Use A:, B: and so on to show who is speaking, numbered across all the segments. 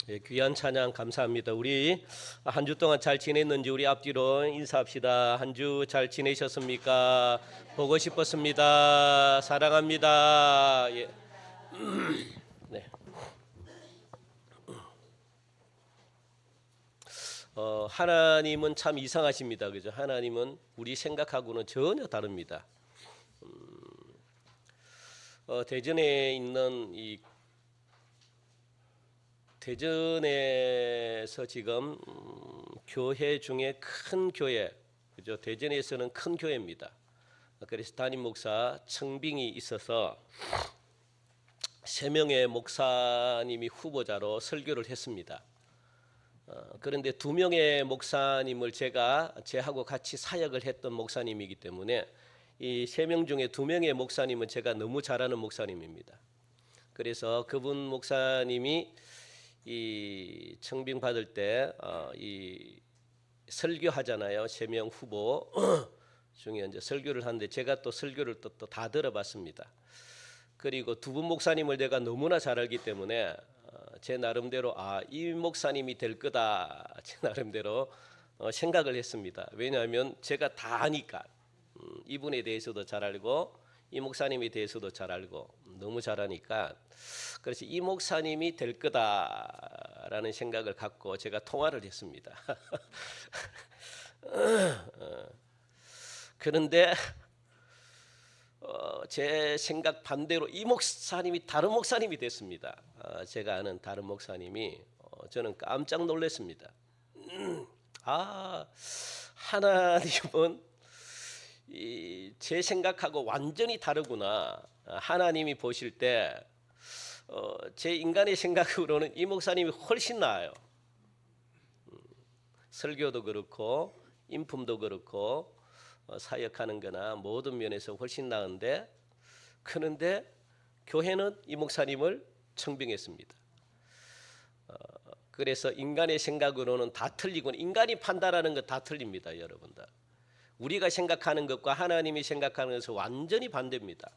A: 예, 귀한 찬양 감사합니다. 우리 한 주 동안 잘 지냈는지 우리 앞뒤로 인사합시다. 한 주 잘 지내셨습니까? 보고 싶었습니다. 사랑합니다. 예. 네. 하나님은 참 이상하십니다. 그죠? 하나님은 우리 생각하고는 전혀 다릅니다. 대전에 있는 이 대전에서 지금 교회 중에 큰 교회, 그죠? 대전에서는 큰 교회입니다. 그래서 담임 목사 청빙이 있어서 3명의 목사님이 후보자로 설교를 했습니다. 그런데 2명의 목사님을 제하고 같이 사역을 했던 목사님이기 때문에 이 3명 중에 2명의 목사님은 제가 너무 잘 아는 목사님입니다. 그래서 그분 목사님이 이 청빙 받을 때 이 설교하잖아요. 3명 후보 중에 이제 설교를 하는데 제가 또 설교를 또 다 들어봤습니다. 그리고 2분 목사님을 내가 너무나 잘 알기 때문에 제 나름대로 이 목사님이 될 거다 제 나름대로 생각을 했습니다. 왜냐하면 제가 다 아니까 이분에 대해서도 잘 알고 이 목사님에 대해서도 잘 알고 너무 잘 아니까 그래서 이 목사님이 될 거다라는 생각을 갖고 제가 통화를 했습니다. 그런데 제 생각 반대로 이 목사님이 다른 목사님이 됐습니다. 제가 아는 다른 목사님이 저는 깜짝 놀랐습니다. 하나님은 제 생각하고 완전히 다르구나. 하나님이 보실 때 제 인간의 생각으로는 이 목사님이 훨씬 나아요. 설교도 그렇고 인품도 그렇고 사역하는 거나 모든 면에서 훨씬 나은데 그런데 교회는 이 목사님을 청빙했습니다. 그래서 인간의 생각으로는 다 틀리고 인간이 판단하는 것 다 틀립니다. 여러분들. 우리가 생각하는 것과 하나님이 생각하는 것은 완전히 반대입니다.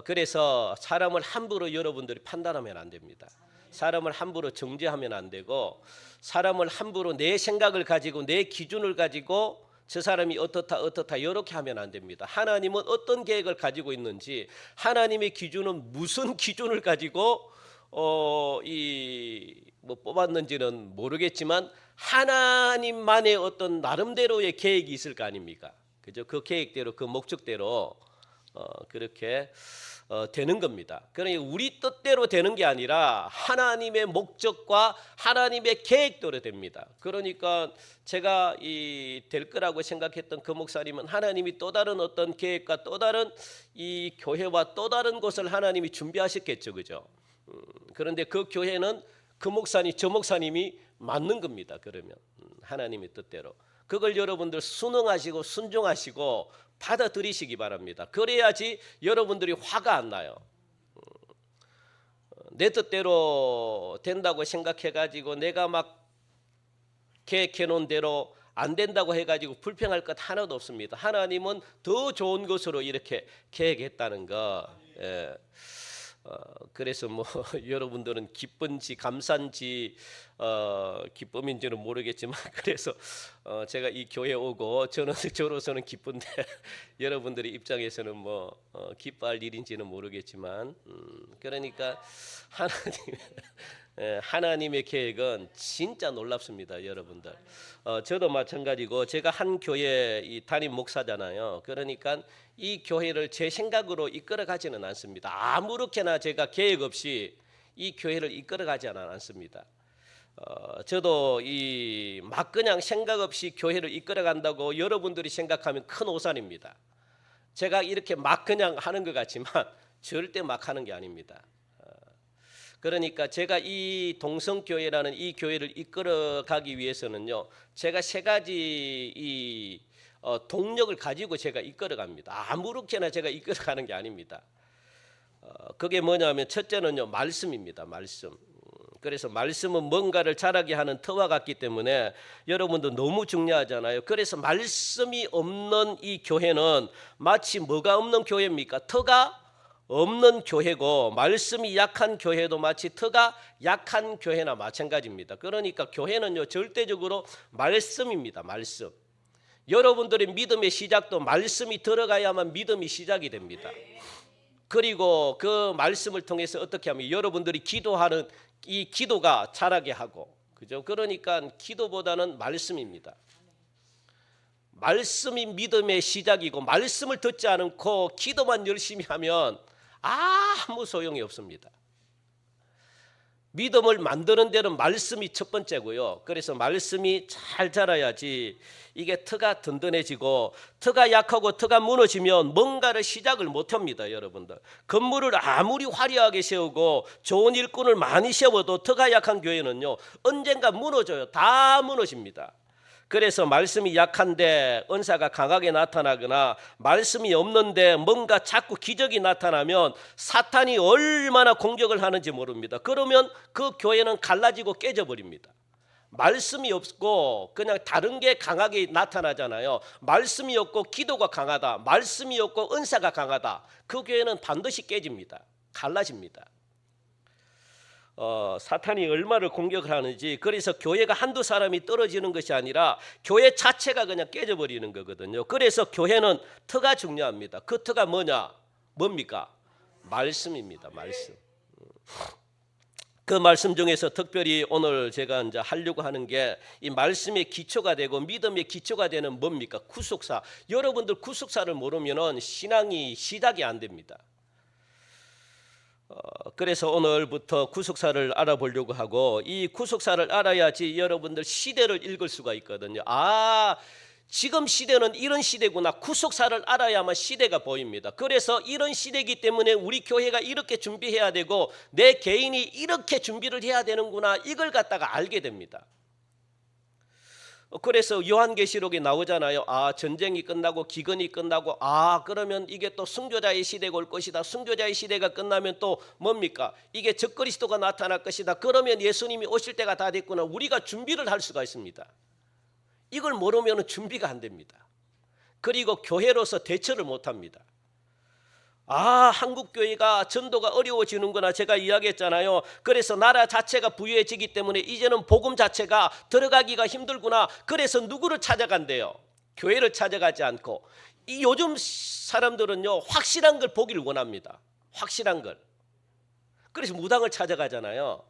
A: 그래서 사람을 함부로 여러분들이 판단하면 안 됩니다. 사람을 함부로 정죄하면 안 되고 사람을 함부로 내 생각을 가지고 내 기준을 가지고 저 사람이 어떻다 이렇게 하면 안 됩니다. 하나님은 어떤 계획을 가지고 있는지 하나님의 기준은 무슨 기준을 가지고 뽑았는지는 모르겠지만 하나님만의 어떤 나름대로의 계획이 있을 거 아닙니까? 그죠? 그 계획대로 그 목적대로 그렇게 되는 겁니다. 그러니까 우리 뜻대로 되는 게 아니라 하나님의 목적과 하나님의 계획대로 됩니다. 그러니까 제가 될 거라고 생각했던 그 목사님은 하나님이 또 다른 어떤 계획과 또 다른 이 교회와 또 다른 곳을 하나님이 준비하셨겠죠, 그죠? 그런데 그 교회는 그 목사님, 저 목사님이 맞는 겁니다. 그러면 하나님의 뜻대로 그걸 여러분들 순응하시고 순종하시고 받아들이시기 바랍니다. 그래야지 여러분들이 화가 안 나요. 내 뜻대로 된다고 생각해가지고 내가 막 계획해놓은 대로 안 된다고 해가지고 불평할 것 하나도 없습니다. 하나님은 더 좋은 것으로 이렇게 계획했다는 거. 예. 그래서 여러분들은 기쁜지 감사인지 기쁨인지는 모르겠지만 그래서 제가 이 교회 오고 저로서는 기쁜데 여러분들의 입장에서는 기뻐할 일인지는 모르겠지만 그러니까 하나님의 계획은 진짜 놀랍습니다, 여러분들. 저도 마찬가지고 제가 한 교회 이 담임 목사잖아요. 그러니까 이 교회를 제 생각으로 이끌어가지는 않습니다. 아무렇게나 제가 계획 없이 이 교회를 이끌어가지는 않습니다. 저도 막 그냥 생각 없이 교회를 이끌어간다고 여러분들이 생각하면 큰 오산입니다. 제가 이렇게 막 그냥 하는 것 같지만 절대 막 하는 게 아닙니다. 그러니까 제가 이 동성교회라는 이 교회를 이끌어가기 위해서는요, 제가 3가지 동력을 가지고 제가 이끌어갑니다. 아무렇게나 제가 이끌어가는 게 아닙니다. 그게 뭐냐면 첫째는요, 말씀입니다. 말씀. 그래서 말씀은 뭔가를 자라게 하는 터와 같기 때문에 여러분도 너무 중요하잖아요. 그래서 말씀이 없는 이 교회는 마치 뭐가 없는 교회입니까? 터가 없는 교회고 말씀이 약한 교회도 마치 터가 약한 교회나 마찬가지입니다. 그러니까 교회는요 절대적으로 말씀입니다. 말씀. 여러분들의 믿음의 시작도 말씀이 들어가야만 믿음이 시작이 됩니다. 그리고 그 말씀을 통해서 어떻게 하면 여러분들이 기도하는 이 기도가 자라게 하고, 그죠? 그러니까 기도보다는 말씀입니다. 말씀이 믿음의 시작이고 말씀을 듣지 않고 기도만 열심히 하면 아무 소용이 없습니다. 믿음을 만드는 데는 말씀이 첫 번째고요. 그래서 말씀이 잘 자라야지 이게 터가 든든해지고, 터가 약하고 터가 무너지면 뭔가를 시작을 못합니다. 여러분들, 건물을 아무리 화려하게 세우고 좋은 일꾼을 많이 세워도 터가 약한 교회는요 언젠가 무너져요. 다 무너집니다. 그래서 말씀이 약한데 은사가 강하게 나타나거나 말씀이 없는데 뭔가 자꾸 기적이 나타나면 사탄이 얼마나 공격을 하는지 모릅니다. 그러면 그 교회는 갈라지고 깨져버립니다. 말씀이 없고 그냥 다른 게 강하게 나타나잖아요. 말씀이 없고 기도가 강하다, 말씀이 없고 은사가 강하다, 그 교회는 반드시 깨집니다. 갈라집니다. 사탄이 얼마를 공격을 하는지. 그래서 교회가 한두 사람이 떨어지는 것이 아니라 교회 자체가 그냥 깨져버리는 거거든요. 그래서 교회는 터가 중요합니다. 그 터가 뭡니까? 말씀입니다. 말씀. 그 말씀 중에서 특별히 오늘 제가 이제 하려고 하는 게 이 말씀의 기초가 되고 믿음의 기초가 되는 뭡니까? 구속사. 여러분들 구속사를 모르면은 신앙이 시작이 안 됩니다. 그래서 오늘부터 구속사를 알아보려고 하고, 이 구속사를 알아야지 여러분들 시대를 읽을 수가 있거든요. 지금 시대는 이런 시대구나. 구속사를 알아야만 시대가 보입니다. 그래서 이런 시대이기 때문에 우리 교회가 이렇게 준비해야 되고 내 개인이 이렇게 준비를 해야 되는구나, 이걸 갖다가 알게 됩니다. 그래서 요한계시록에 나오잖아요. 전쟁이 끝나고 기근이 끝나고 그러면 이게 또 순교자의 시대가 올 것이다. 순교자의 시대가 끝나면 또 뭡니까? 이게 적그리스도가 나타날 것이다. 그러면 예수님이 오실 때가 다 됐구나. 우리가 준비를 할 수가 있습니다. 이걸 모르면 준비가 안 됩니다. 그리고 교회로서 대처를 못합니다. 한국 교회가 전도가 어려워지는구나, 제가 이야기했잖아요. 그래서 나라 자체가 부유해지기 때문에 이제는 복음 자체가 들어가기가 힘들구나. 그래서 누구를 찾아간대요? 교회를 찾아가지 않고. 이 요즘 사람들은요 확실한 걸 보기를 원합니다. 확실한 걸. 그래서 무당을 찾아가잖아요.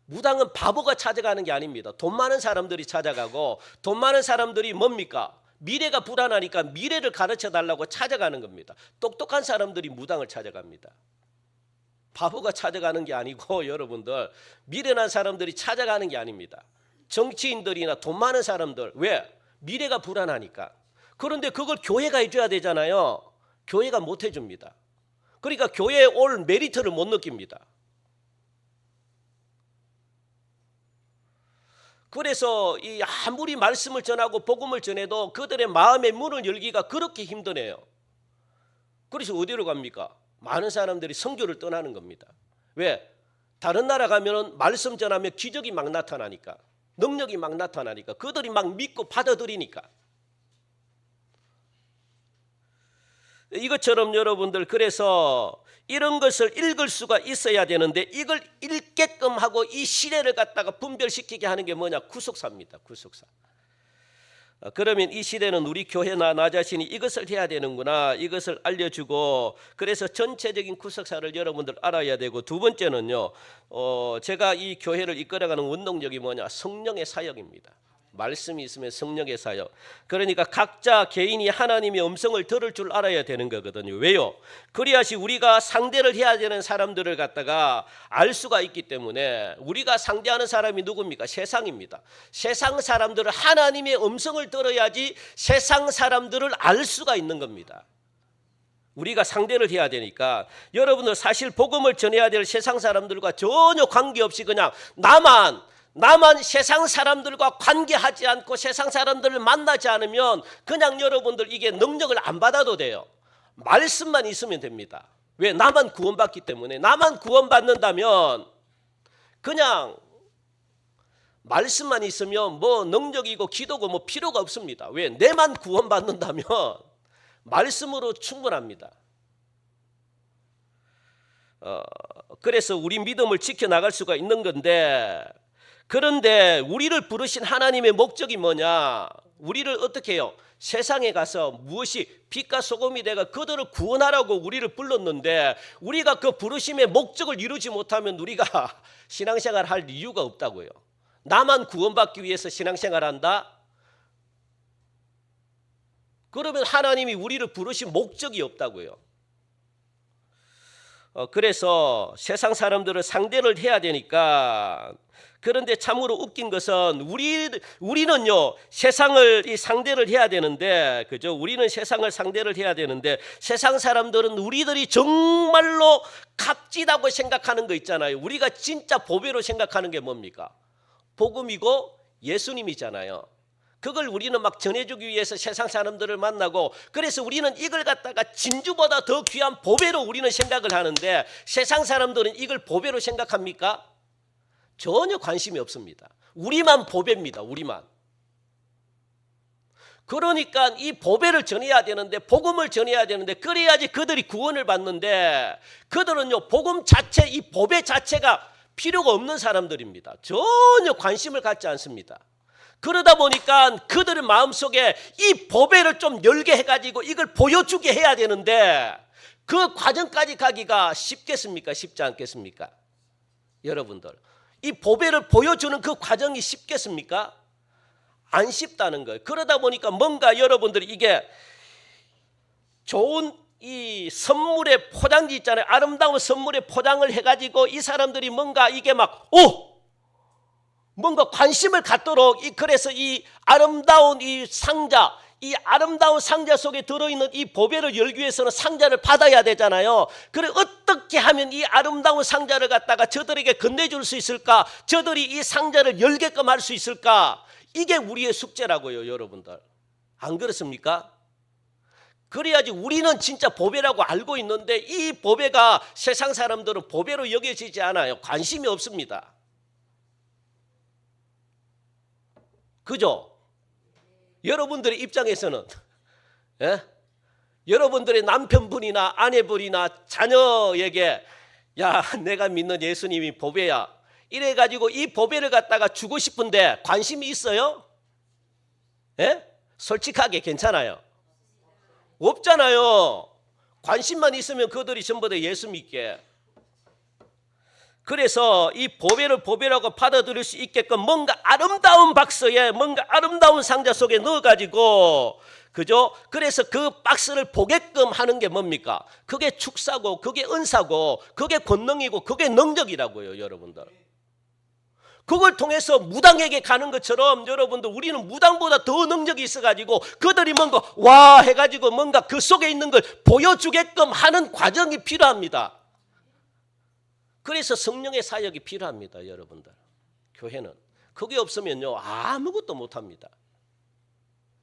A: 무당은 바보가 찾아가는 게 아닙니다. 돈 많은 사람들이 찾아가고, 돈 많은 사람들이 뭡니까? 미래가 불안하니까 미래를 가르쳐 달라고 찾아가는 겁니다. 똑똑한 사람들이 무당을 찾아갑니다. 바보가 찾아가는 게 아니고 여러분들, 미련한 사람들이 찾아가는 게 아닙니다. 정치인들이나 돈 많은 사람들. 왜? 미래가 불안하니까. 그런데 그걸 교회가 해줘야 되잖아요. 교회가 못 해줍니다. 그러니까 교회에 올 메리트를 못 느낍니다. 그래서 이 아무리 말씀을 전하고 복음을 전해도 그들의 마음의 문을 열기가 그렇게 힘드네요. 그래서 어디로 갑니까? 많은 사람들이 선교를 떠나는 겁니다. 왜? 다른 나라 가면은 말씀 전하면 기적이 막 나타나니까, 능력이 막 나타나니까, 그들이 막 믿고 받아들이니까. 이것처럼 여러분들, 그래서 이런 것을 읽을 수가 있어야 되는데 이걸 읽게끔 하고 이 시대를 갖다가 분별시키게 하는 게 뭐냐? 구속사입니다. 구속사. 그러면 이 시대는 우리 교회나 나 자신이 이것을 해야 되는구나, 이것을 알려주고, 그래서 전체적인 구속사를 여러분들 알아야 되고, 두 번째는요, 제가 이 교회를 이끌어가는 원동력이 뭐냐? 성령의 사역입니다. 말씀이 있으면 성령의 사역. 그러니까 각자 개인이 하나님의 음성을 들을 줄 알아야 되는 거거든요. 왜요? 그래야지 우리가 상대를 해야 되는 사람들을 갖다가 알 수가 있기 때문에. 우리가 상대하는 사람이 누굽니까? 세상입니다. 세상 사람들을, 하나님의 음성을 들어야지 세상 사람들을 알 수가 있는 겁니다. 우리가 상대를 해야 되니까. 여러분들 사실 복음을 전해야 될 세상 사람들과 전혀 관계없이 그냥 나만 세상 사람들과 관계하지 않고 세상 사람들을 만나지 않으면 그냥 여러분들 이게 능력을 안 받아도 돼요. 말씀만 있으면 됩니다. 왜? 나만 구원받기 때문에. 나만 구원받는다면 그냥 말씀만 있으면 뭐 능력이고 기도고 뭐 필요가 없습니다. 왜? 내만 구원받는다면 말씀으로 충분합니다. 그래서 우리 믿음을 지켜나갈 수가 있는 건데, 그런데 우리를 부르신 하나님의 목적이 뭐냐? 우리를 어떻게 해요? 세상에 가서 무엇이 빛과 소금이 되가 그들을 구원하라고 우리를 불렀는데, 우리가 그 부르심의 목적을 이루지 못하면 우리가 신앙생활 할 이유가 없다고요. 나만 구원받기 위해서 신앙생활 한다? 그러면 하나님이 우리를 부르신 목적이 없다고요. 그래서 세상 사람들을 상대를 해야 되니까. 그런데 참으로 웃긴 것은 우리는요 세상을 상대를 해야 되는데, 그죠? 우리는 세상을 상대를 해야 되는데, 세상 사람들은 우리들이 정말로 값지다고 생각하는 거 있잖아요. 우리가 진짜 보배로 생각하는 게 뭡니까? 복음이고 예수님이잖아요. 그걸 우리는 막 전해주기 위해서 세상 사람들을 만나고, 그래서 우리는 이걸 갖다가 진주보다 더 귀한 보배로 우리는 생각을 하는데, 세상 사람들은 이걸 보배로 생각합니까? 전혀 관심이 없습니다. 우리만 보배입니다. 우리만. 그러니까 이 보배를 전해야 되는데, 복음을 전해야 되는데, 그래야지 그들이 구원을 받는데, 그들은요 복음 자체, 이 보배 자체가 필요가 없는 사람들입니다. 전혀 관심을 갖지 않습니다. 그러다 보니까 그들의 마음속에 이 보배를 좀 열게 해가지고 이걸 보여주게 해야 되는데, 그 과정까지 가기가 쉽겠습니까? 쉽지 않겠습니까? 여러분들, 이 보배를 보여주는 그 과정이 쉽겠습니까? 안 쉽다는 거예요. 그러다 보니까 뭔가 여러분들이 이게 좋은 이 선물의 포장지 있잖아요. 아름다운 선물의 포장을 해가지고 이 사람들이 뭔가 이게 막 뭔가 관심을 갖도록, 그래서 이 아름다운 이 상자, 이 아름다운 상자 속에 들어있는 이 보배를 열기 위해서는 상자를 받아야 되잖아요. 그래 어떻게 하면 이 아름다운 상자를 갖다가 저들에게 건네줄 수 있을까? 저들이 이 상자를 열게끔 할 수 있을까? 이게 우리의 숙제라고요, 여러분들. 안 그렇습니까? 그래야지 우리는 진짜 보배라고 알고 있는데, 이 보배가 세상 사람들은 보배로 여겨지지 않아요. 관심이 없습니다. 그죠? 여러분들의 입장에서는 여러분들의 남편분이나 아내분이나 자녀에게 야, 내가 믿는 예수님이 보배야, 이래가지고 이 보배를 갖다가 주고 싶은데 관심이 있어요? 솔직하게 괜찮아요? 없잖아요. 관심만 있으면 그들이 전부 다 예수 믿게. 그래서 이 보배를 보배라고 받아들일 수 있게끔 뭔가 아름다운 박스에, 뭔가 아름다운 상자 속에 넣어가지고, 그죠? 그래서 그 박스를 보게끔 하는 게 뭡니까? 그게 축사고, 그게 은사고, 그게 권능이고, 그게 능력이라고요, 여러분들. 그걸 통해서 무당에게 가는 것처럼 여러분들, 우리는 무당보다 더 능력이 있어가지고 그들이 뭔가 와 해가지고 뭔가 그 속에 있는 걸 보여주게끔 하는 과정이 필요합니다. 그래서 성령의 사역이 필요합니다, 여러분들. 교회는 그게 없으면요 아무것도 못합니다.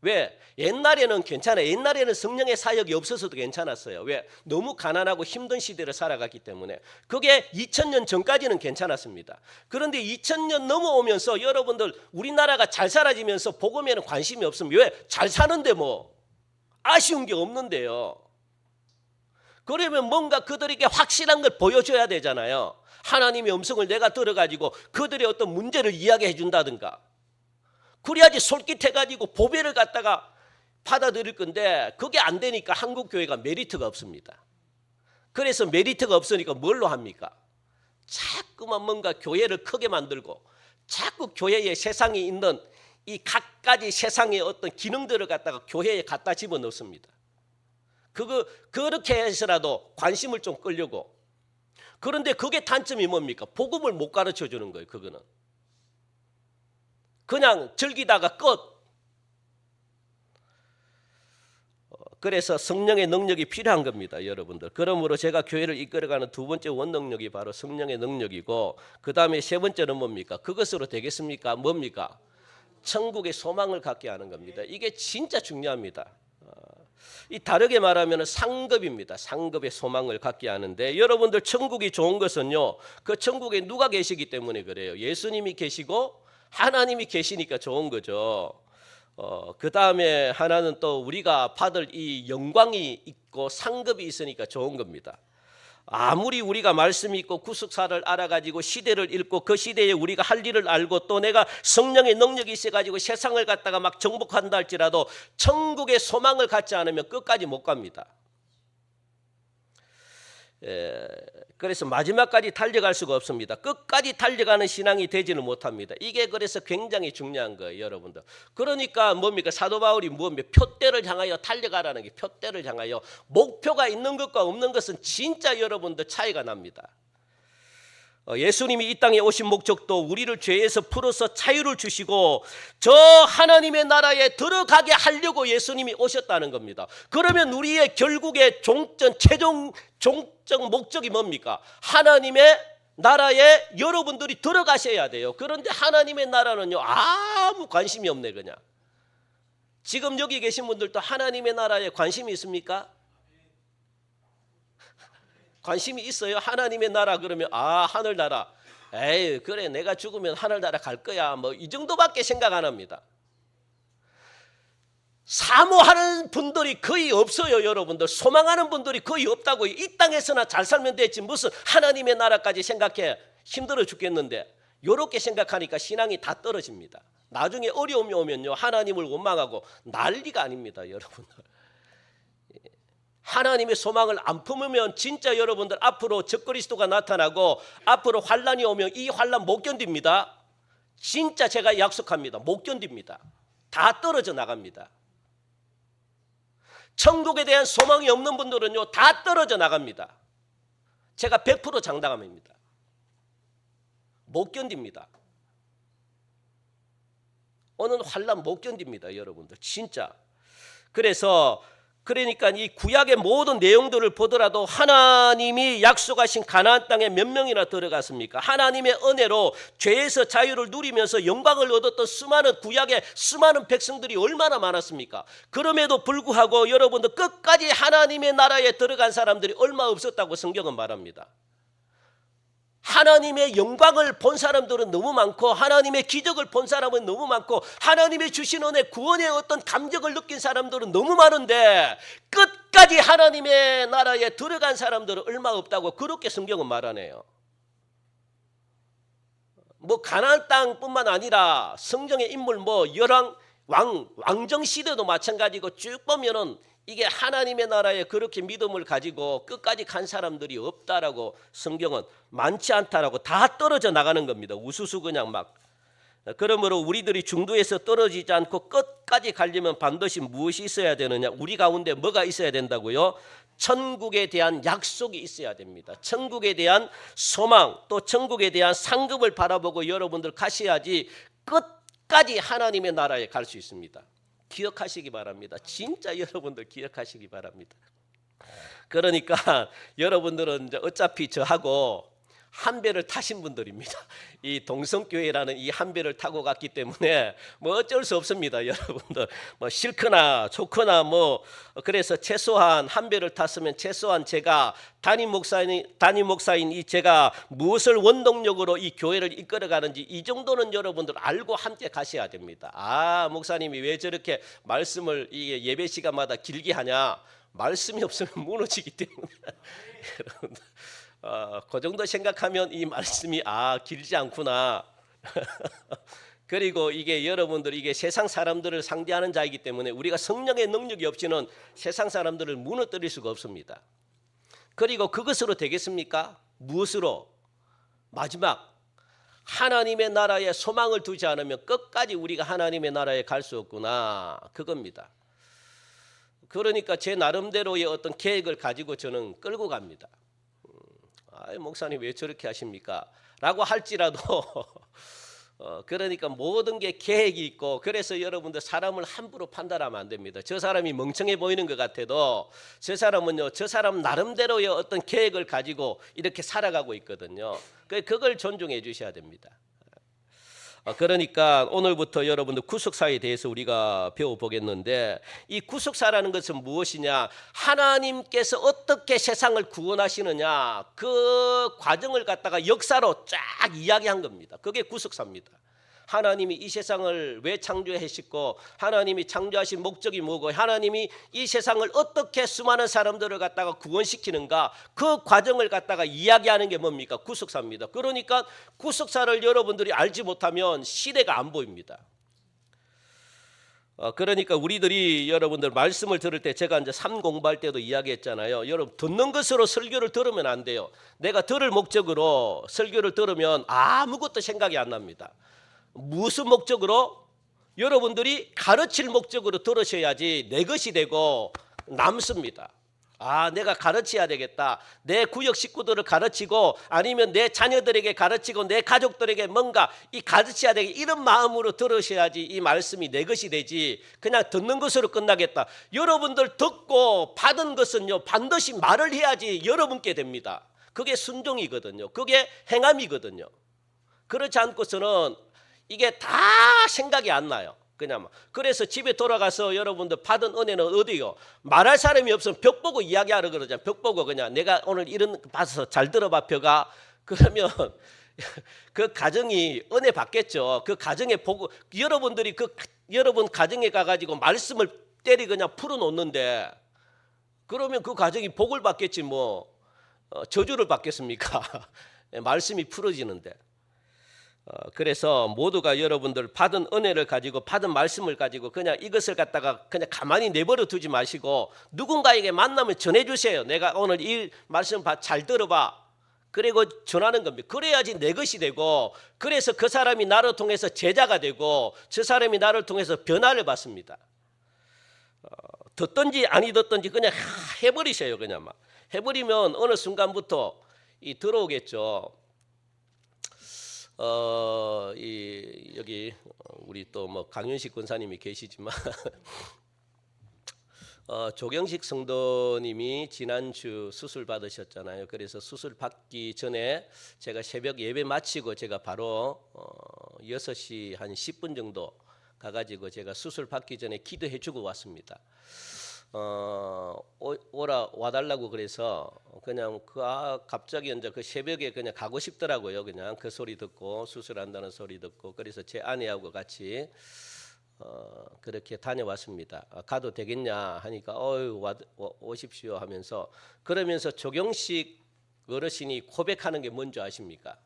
A: 왜? 옛날에는 괜찮아요. 옛날에는 성령의 사역이 없어서도 괜찮았어요. 왜? 너무 가난하고 힘든 시대를 살아갔기 때문에. 그게 2000년 전까지는 괜찮았습니다. 그런데 2000년 넘어오면서 여러분들, 우리나라가 잘 살아지면서 복음에는 관심이 없습니다. 왜? 잘 사는데 뭐 아쉬운 게 없는데요. 그러면 뭔가 그들에게 확실한 걸 보여줘야 되잖아요. 하나님의 음성을 내가 들어가지고 그들의 어떤 문제를 이야기해 준다든가. 그래야지 솔깃해가지고 보배를 갖다가 받아들일 건데, 그게 안 되니까 한국 교회가 메리트가 없습니다. 그래서 메리트가 없으니까 뭘로 합니까? 자꾸만 뭔가 교회를 크게 만들고, 자꾸 교회에 세상에 있는 이 갖가지 세상의 어떤 기능들을 갖다가 교회에 갖다 집어넣습니다. 그렇게 해서라도 관심을 좀 끌려고. 그런데 그게 단점이 뭡니까? 복음을 못 가르쳐 주는 거예요. 그거는 그냥 즐기다가 끝. 그래서 성령의 능력이 필요한 겁니다, 여러분들. 그러므로 제가 교회를 이끌어가는 두 번째 원능력이 바로 성령의 능력이고, 그 다음에 세 번째는 뭡니까? 그것으로 되겠습니까? 뭡니까? 천국의 소망을 갖게 하는 겁니다. 이게 진짜 중요합니다. 이 다르게 말하면 상급입니다. 상급의 소망을 갖게 하는데, 여러분들 천국이 좋은 것은요, 그 천국에 누가 계시기 때문에 그래요. 예수님이 계시고 하나님이 계시니까 좋은 거죠. 그 다음에 하나는 또 우리가 받을 이 영광이 있고 상급이 있으니까 좋은 겁니다. 아무리 우리가 말씀이 있고 구속사를 알아가지고 시대를 읽고 그 시대에 우리가 할 일을 알고 또 내가 성령의 능력이 있어가지고 세상을 갖다가 막 정복한다 할지라도 천국의 소망을 갖지 않으면 끝까지 못 갑니다. 그래서 마지막까지 달려갈 수가 없습니다. 끝까지 달려가는 신앙이 되지는 못합니다. 이게 그래서 굉장히 중요한 거예요, 여러분들. 그러니까 뭡니까? 사도 바울이 뭡니까? 표대를 향하여 달려가라는 게, 표대를 향하여. 목표가 있는 것과 없는 것은 진짜 여러분들 차이가 납니다. 예수님이 이 땅에 오신 목적도 우리를 죄에서 풀어서 자유를 주시고 저 하나님의 나라에 들어가게 하려고 예수님이 오셨다는 겁니다. 그러면 우리의 결국의 최종 종적 목적이 뭡니까? 하나님의 나라에 여러분들이 들어가셔야 돼요. 그런데 하나님의 나라는요, 아무 관심이 없네. 그냥 지금 여기 계신 분들도 하나님의 나라에 관심이 있습니까? 관심이 있어요? 하나님의 나라 그러면 하늘나라, 에이 그래 내가 죽으면 하늘나라 갈 거야, 뭐 이 정도밖에 생각 안 합니다. 사모하는 분들이 거의 없어요. 여러분들 소망하는 분들이 거의 없다고요. 이 땅에서나 잘 살면 되지 무슨 하나님의 나라까지 생각해. 힘들어 죽겠는데. 이렇게 생각하니까 신앙이 다 떨어집니다. 나중에 어려움이 오면요, 하나님을 원망하고 난리가 아닙니다. 여러분들 하나님의 소망을 안 품으면 진짜 여러분들 앞으로 적그리스도가 나타나고 앞으로 환란이 오면 이 환란 못 견딥니다. 진짜 제가 약속합니다. 못 견딥니다. 다 떨어져 나갑니다. 천국에 대한 소망이 없는 분들은요, 다 떨어져 나갑니다. 제가 100% 장담합니다. 못 견딥니다. 오늘 환란 못 견딥니다, 여러분들 진짜. 그러니까 이 구약의 모든 내용들을 보더라도 하나님이 약속하신 가나안 땅에 몇 명이나 들어갔습니까? 하나님의 은혜로 죄에서 자유를 누리면서 영광을 얻었던 구약의 수많은 백성들이 얼마나 많았습니까? 그럼에도 불구하고 여러분들 끝까지 하나님의 나라에 들어간 사람들이 얼마 없었다고 성경은 말합니다. 하나님의 영광을 본 사람들은 너무 많고 하나님의 기적을 본 사람은 너무 많고 하나님의 주신 은혜 구원의 어떤 감격을 느낀 사람들은 너무 많은데 끝까지 하나님의 나라에 들어간 사람들은 얼마 없다고 그렇게 성경은 말하네요. 뭐 가나안 땅뿐만 아니라 성경의 인물 왕정 시대도 마찬가지고 쭉 보면은 이게 하나님의 나라에 그렇게 믿음을 가지고 끝까지 간 사람들이 없다라고 성경은 많지 않다라고 다 떨어져 나가는 겁니다. 우수수 그냥 막. 그러므로 우리들이 중도에서 떨어지지 않고 끝까지 가려면 반드시 무엇이 있어야 되느냐? 우리 가운데 뭐가 있어야 된다고요? 천국에 대한 약속이 있어야 됩니다. 천국에 대한 소망 또 천국에 대한 상급을 바라보고 여러분들 가셔야지 끝까지 하나님의 나라에 갈 수 있습니다. 기억하시기 바랍니다. 진짜 여러분들 기억하시기 바랍니다. 그러니까 여러분들은 이제 어차피 저하고 한 배를 타신 분들입니다. 이 동성교회라는 이 한 배를 타고 갔기 때문에 뭐 어쩔 수 없습니다. 여러분들 뭐 싫거나 좋거나 뭐 그래서 최소한 한 배를 탔으면 최소한 제가 담임 목사인 이 제가 무엇을 원동력으로 이 교회를 이끌어가는지 이 정도는 여러분들 알고 함께 가셔야 됩니다. 목사님이 왜 저렇게 말씀을 이 예배 시간마다 길게 하냐? 말씀이 없으면 무너지기 때문에 여러분들. 그 정도 생각하면 이 말씀이 길지 않구나. 그리고 이게 여러분들 이게 세상 사람들을 상대하는 자이기 때문에 우리가 성령의 능력이 없이는 세상 사람들을 무너뜨릴 수가 없습니다. 그리고 그것으로 되겠습니까? 무엇으로? 마지막 하나님의 나라에 소망을 두지 않으면 끝까지 우리가 하나님의 나라에 갈 수 없구나. 그겁니다. 그러니까 제 나름대로의 어떤 계획을 가지고 저는 끌고 갑니다. 목사님 왜 저렇게 하십니까? 라고 할지라도 그러니까 모든 게 계획이 있고 그래서 여러분들 사람을 함부로 판단하면 안 됩니다. 저 사람이 멍청해 보이는 것 같아도 저 사람은요 저 사람 나름대로의 어떤 계획을 가지고 이렇게 살아가고 있거든요. 그걸 존중해 주셔야 됩니다. 그러니까 오늘부터 여러분들 구속사에 대해서 우리가 배워보겠는데 이 구속사라는 것은 무엇이냐? 하나님께서 어떻게 세상을 구원하시느냐 그 과정을 갖다가 역사로 쫙 이야기한 겁니다. 그게 구속사입니다. 하나님이 이 세상을 왜 창조하셨고 하나님이 창조하신 목적이 뭐고 하나님이 이 세상을 어떻게 수많은 사람들을 갖다가 구원시키는가 그 과정을 갖다가 이야기하는 게 뭡니까? 구속사입니다. 그러니까 구속사를 여러분들이 알지 못하면 시대가 안 보입니다. 그러니까 우리들이 여러분들 말씀을 들을 때 제가 이제 삶 공부할 때도 이야기했잖아요. 여러분 듣는 것으로 설교를 들으면 안 돼요. 내가 들을 목적으로 설교를 들으면 아무것도 생각이 안 납니다. 무슨 목적으로? 여러분들이 가르칠 목적으로 들으셔야지 내 것이 되고 남습니다. 내가 가르쳐야 되겠다. 내 구역 식구들을 가르치고 아니면 내 자녀들에게 가르치고 내 가족들에게 뭔가 이 가르쳐야 되겠다. 이런 마음으로 들으셔야지 이 말씀이 내 것이 되지 그냥 듣는 것으로 끝나겠다. 여러분들 듣고 받은 것은요 반드시 말을 해야지 여러분께 됩니다. 그게 순종이거든요. 그게 행함이거든요. 그렇지 않고서는 이게 다 생각이 안 나요. 그냥 그래서 집에 돌아가서 여러분들 받은 은혜는 어디요? 말할 사람이 없으면 벽 보고 이야기하라 그러잖아요. 벽 보고 그냥 내가 오늘 이런 봐서 잘 들어봐 벽아. 그러면 그 가정이 은혜 받겠죠. 그 가정에 보고 여러분들이 여러분 가정에 가가지고 말씀을 때리 그냥 풀어놓는데 그러면 그 가정이 복을 받겠지 뭐 저주를 받겠습니까? 말씀이 풀어지는데. 그래서 모두가 여러분들 받은 은혜를 가지고 받은 말씀을 가지고 그냥 이것을 갖다가 그냥 가만히 내버려 두지 마시고 누군가에게 만나면 전해주세요. 내가 오늘 이 말씀 잘 들어봐. 그리고 전하는 겁니다. 그래야지 내 것이 되고 그래서 그 사람이 나를 통해서 제자가 되고 저 사람이 나를 통해서 변화를 받습니다. 듣든지 아니 듣든지 그냥 해버리세요. 그냥 막 해버리면 어느 순간부터 들어오겠죠. 여기 우리 또 뭐 강윤식 권사님이 계시지만 조경식 성도님이 지난주 수술 받으셨잖아요. 그래서 수술 받기 전에 제가 새벽 예배 마치고 제가 바로 6시 한 10분 정도 가가지고 제가 수술 받기 전에 기도해 주고 왔습니다. 와달라고 그래서 그냥 갑자기 이제 그 새벽에 그냥 가고 싶더라고요. 그냥 그 소리 듣고 수술한다는 소리 듣고 그래서 제 아내하고 같이 그렇게 다녀왔습니다. 가도 되겠냐 하니까 오십시오 하면서 그러면서 조경식 어르신이 고백하는 게 뭔지 아십니까?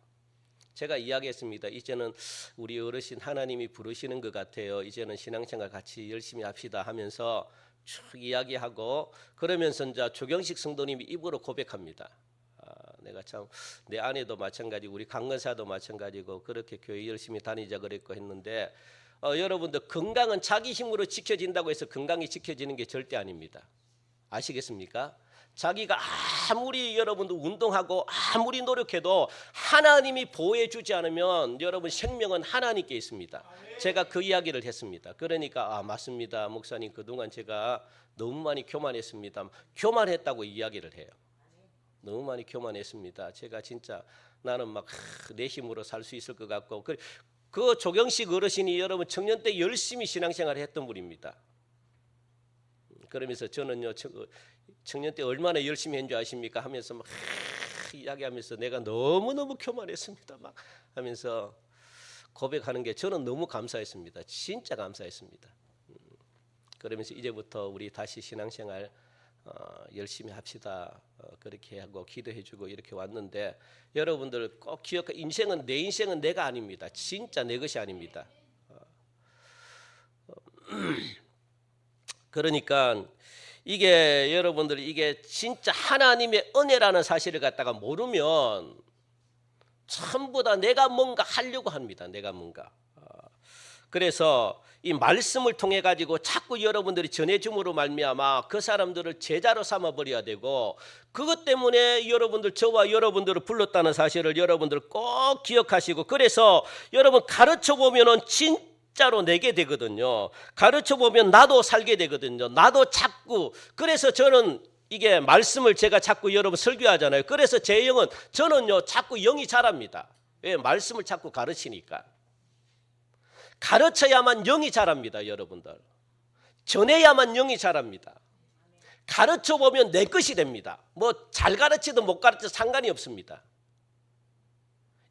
A: 제가 이야기했습니다. 이제는 우리 어르신 하나님이 부르시는 것 같아요. 이제는 신앙생활 같이 열심히 합시다 하면서 쭉 이야기하고 그러면서 이제 조경식 성도님이 입으로 고백합니다. 내가 참 내 아내도 마찬가지고 우리 강건사도 마찬가지고 그렇게 교회 열심히 다니자 그랬고 했는데 여러분들 건강은 자기 힘으로 지켜진다고 해서 건강이 지켜지는 게 절대 아닙니다. 아시겠습니까? 자기가 아무리 여러분들 운동하고 아무리 노력해도 하나님이 보호해 주지 않으면 여러분 생명은 하나님께 있습니다. 제가 그 이야기를 했습니다. 그러니까 맞습니다. 목사님 그동안 제가 너무 많이 교만했습니다. 교만했다고 이야기를 해요. 너무 많이 교만했습니다. 제가 진짜 나는 막 내 힘으로 살 수 있을 것 같고 그 조경식 어르신이 여러분 청년 때 열심히 신앙생활을 했던 분입니다. 그러면서 저는요 청년 때 얼마나 열심히 했는 줄 아십니까? 하면서 막 이야기하면서 내가 너무너무 교만했습니다. 막 하면서 고백하는 게 저는 너무 감사했습니다. 진짜 감사했습니다. 그러면서 이제부터 우리 다시 신앙생활 열심히 합시다. 그렇게 하고 기도해주고 이렇게 왔는데 여러분들 꼭 기억해. 내 인생은 내가 아닙니다. 진짜 내 것이 아닙니다. 그러니까 이게 여러분들이 이게 진짜 하나님의 은혜라는 사실을 갖다가 모르면 전부 다 내가 뭔가 하려고 합니다. 내가 뭔가. 그래서 이 말씀을 통해 가지고 자꾸 여러분들이 전해줌으로 말미암아 그 사람들을 제자로 삼아 버려야 되고 그것 때문에 여러분들 저와 여러분들을 불렀다는 사실을 여러분들 꼭 기억하시고 그래서 여러분 가르쳐 보면은 진짜로 내게 되거든요. 가르쳐 보면 나도 살게 되거든요. 나도 자꾸 그래서 저는 이게 말씀을 제가 자꾸 여러분 설교하잖아요. 그래서 제 영은 저는요 자꾸 영이 자랍니다. 왜? 말씀을 자꾸 가르치니까. 가르쳐야만 영이 자랍니다. 여러분들 전해야만 영이 자랍니다. 가르쳐 보면 내 것이 됩니다. 뭐 잘 가르치든 못 가르쳐도 상관이 없습니다.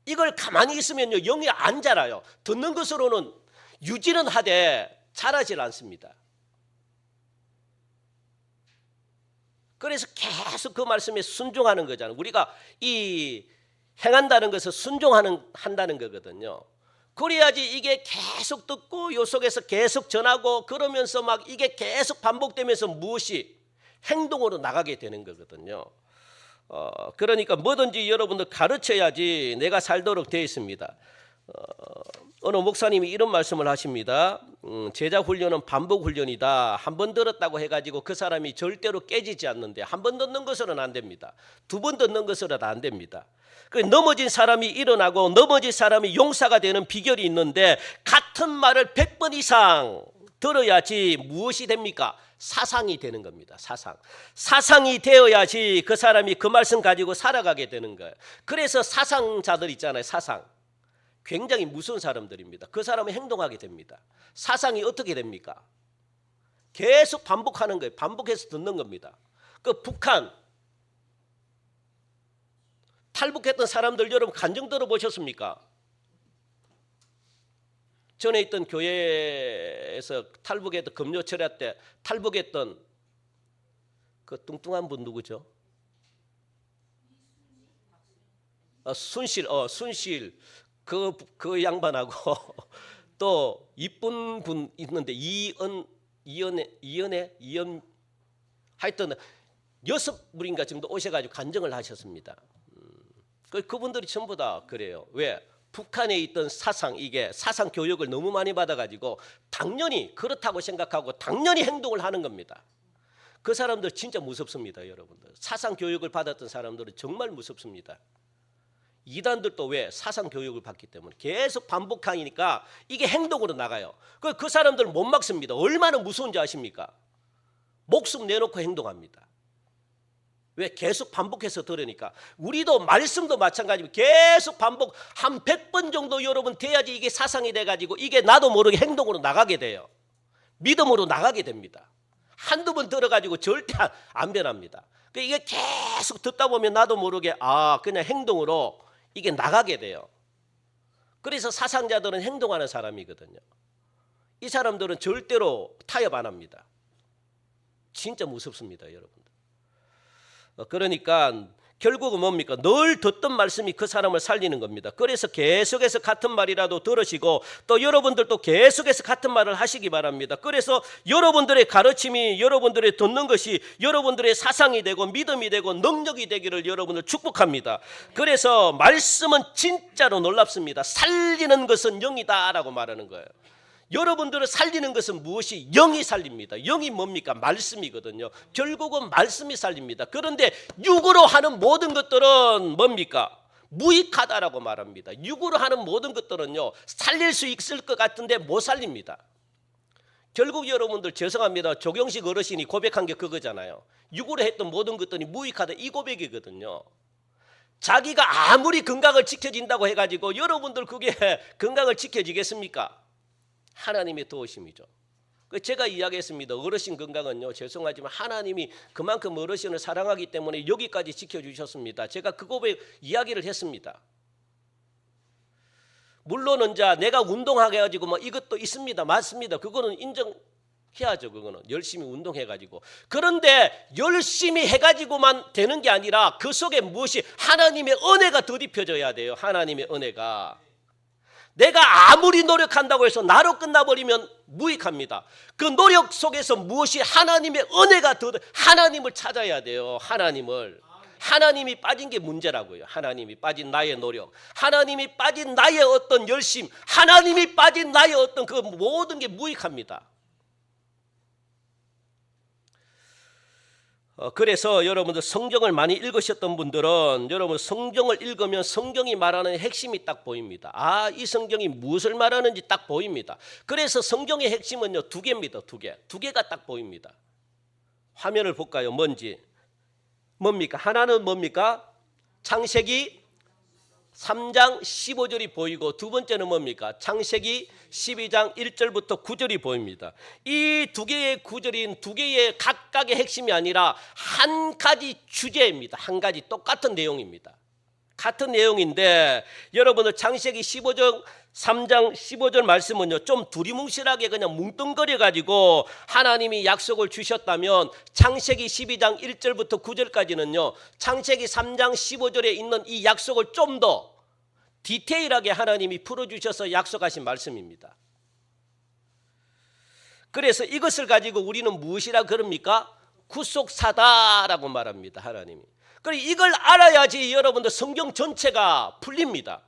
A: 이걸 가만히 있으면요 영이 안 자라요. 듣는 것으로는 유지는 하되 자라질 않습니다. 그래서 계속 그 말씀에 순종하는 거잖아요. 우리가 이 행한다는 것은 한다는 거거든요. 그래야지 이게 계속 듣고 요 속에서 계속 전하고 그러면서 막 이게 계속 반복되면서 무엇이 행동으로 나가게 되는 거거든요. 그러니까 뭐든지 여러분들 가르쳐야지 내가 살도록 되어 있습니다. 어느 목사님이 이런 말씀을 하십니다. 제자 훈련은 반복 훈련이다. 한 번 들었다고 해가지고 그 사람이 절대로 깨지지 않는데 한 번 듣는 것으로는 안 됩니다. 두 번 듣는 것으로는 안 됩니다. 넘어진 사람이 일어나고 넘어진 사람이 용사가 되는 비결이 있는데 같은 말을 100번 이상 들어야지 무엇이 됩니까? 사상이 되는 겁니다. 사상이 되어야지 그 사람이 그 말씀 가지고 살아가게 되는 거예요. 그래서 사상자들 있잖아요. 사상. 굉장히 무서운 사람들입니다. 그 사람은 행동하게 됩니다. 사상이 어떻게 됩니까? 계속 반복하는 거예요. 반복해서 듣는 겁니다. 그 북한 탈북했던 사람들 여러분 간증 들어보셨습니까? 전에 있던 교회에서 탈북했던 금요철야 때 탈북했던 그 뚱뚱한 분 누구죠? 순실 그 양반하고 또 이쁜 분 있는데 이연애 하여튼 6분인가 정도 오셔가지고 간증을 하셨습니다. 그분들이 전부 다 그래요. 왜? 북한에 있던 이게 사상 교육을 너무 많이 받아가지고 당연히 그렇다고 생각하고 당연히 행동을 하는 겁니다. 그 사람들 진짜 무섭습니다, 여러분들. 사상 교육을 받았던 사람들은 정말 무섭습니다. 이단들도 왜? 사상 교육을 받기 때문에 계속 반복하니까 이게 행동으로 나가요. 그 사람들은 못 막습니다. 얼마나 무서운지 아십니까? 목숨 내놓고 행동합니다. 왜? 계속 반복해서 들으니까. 우리도 말씀도 마찬가지로 계속 반복 한 100번 정도 여러분 돼야지 이게 사상이 돼가지고 이게 나도 모르게 행동으로 나가게 돼요. 믿음으로 나가게 됩니다. 한두 번 들어가지고 절대 안 변합니다. 이게 계속 듣다 보면 나도 모르게 그냥 행동으로 이게 나가게 돼요. 그래서 사상자들은 행동하는 사람이거든요. 이 사람들은 절대로 타협 안 합니다. 진짜 무섭습니다, 여러분들. 그러니까 결국은 뭡니까? 늘 듣던 말씀이 그 사람을 살리는 겁니다. 그래서 계속해서 같은 말이라도 들으시고 또 여러분들도 계속해서 같은 말을 하시기 바랍니다. 그래서 여러분들의 가르침이 여러분들의 듣는 것이 여러분들의 사상이 되고 믿음이 되고 능력이 되기를 여러분을 축복합니다. 그래서 말씀은 진짜로 놀랍습니다. 살리는 것은 영이다라고 말하는 거예요. 여러분들을 살리는 것은 무엇이? 영이 살립니다. 영이 뭡니까? 말씀이거든요. 결국은 말씀이 살립니다. 그런데 육으로 하는 모든 것들은 뭡니까? 무익하다라고 말합니다. 육으로 하는 모든 것들은요 살릴 수 있을 것 같은데 못 살립니다. 결국 여러분들 죄송합니다. 조경식 어르신이 고백한 게 그거잖아요. 육으로 했던 모든 것들이 무익하다 이 고백이거든요. 자기가 아무리 건강을 지켜진다고 해가지고 여러분들 그게 건강을 지켜지겠습니까? 하나님의 도우심이죠. 제가 이야기했습니다. 어르신 건강은요 죄송하지만 하나님이 그만큼 어르신을 사랑하기 때문에 여기까지 지켜주셨습니다. 제가 그 고백 이야기를 했습니다. 물론 내가 운동하게 해가지고 뭐 이것도 있습니다. 맞습니다. 그거는 인정해야죠. 그거는 열심히 운동해가지고. 그런데 열심히 해가지고만 되는 게 아니라 그 속에 무엇이 하나님의 은혜가 더딥혀져야 돼요. 하나님의 은혜가. 내가 아무리 노력한다고 해서 나로 끝나버리면 무익합니다. 그 노력 속에서 무엇이 하나님의 은혜가 하나님을 찾아야 돼요. 하나님이 빠진 게 문제라고요. 하나님이 빠진 나의 노력, 하나님이 빠진 나의 어떤 열심, 하나님이 빠진 나의 어떤 그 모든 게 무익합니다. 그래서 여러분들 성경을 많이 읽으셨던 분들은 여러분 성경을 읽으면 성경이 말하는 핵심이 딱 보입니다. 이 성경이 무엇을 말하는지 딱 보입니다. 그래서 성경의 핵심은요 두 개입니다. 두 개가 딱 보입니다. 화면을 볼까요? 뭡니까? 하나는 뭡니까? 창세기 3장 15절이 보이고 두 번째는 뭡니까? 창세기 12장 1절부터 9절이 보입니다. 이 두 개의 구절인 두 개의 각각의 핵심이 아니라 한 가지 주제입니다. 한 가지 똑같은 내용입니다. 같은 내용인데 여러분들 창세기 15장 3장 15절 말씀은요 좀 두리뭉실하게 그냥 뭉뚱거려 가지고 하나님이 약속을 주셨다면 창세기 12장 1절부터 9절까지는요 창세기 3장 15절에 있는 이 약속을 좀 더 디테일하게 하나님이 풀어주셔서 약속하신 말씀입니다. 그래서 이것을 가지고 우리는 무엇이라 그럽니까? 구속사다라고 말합니다. 하나님이. 그리고 이걸 알아야지 여러분들 성경 전체가 풀립니다.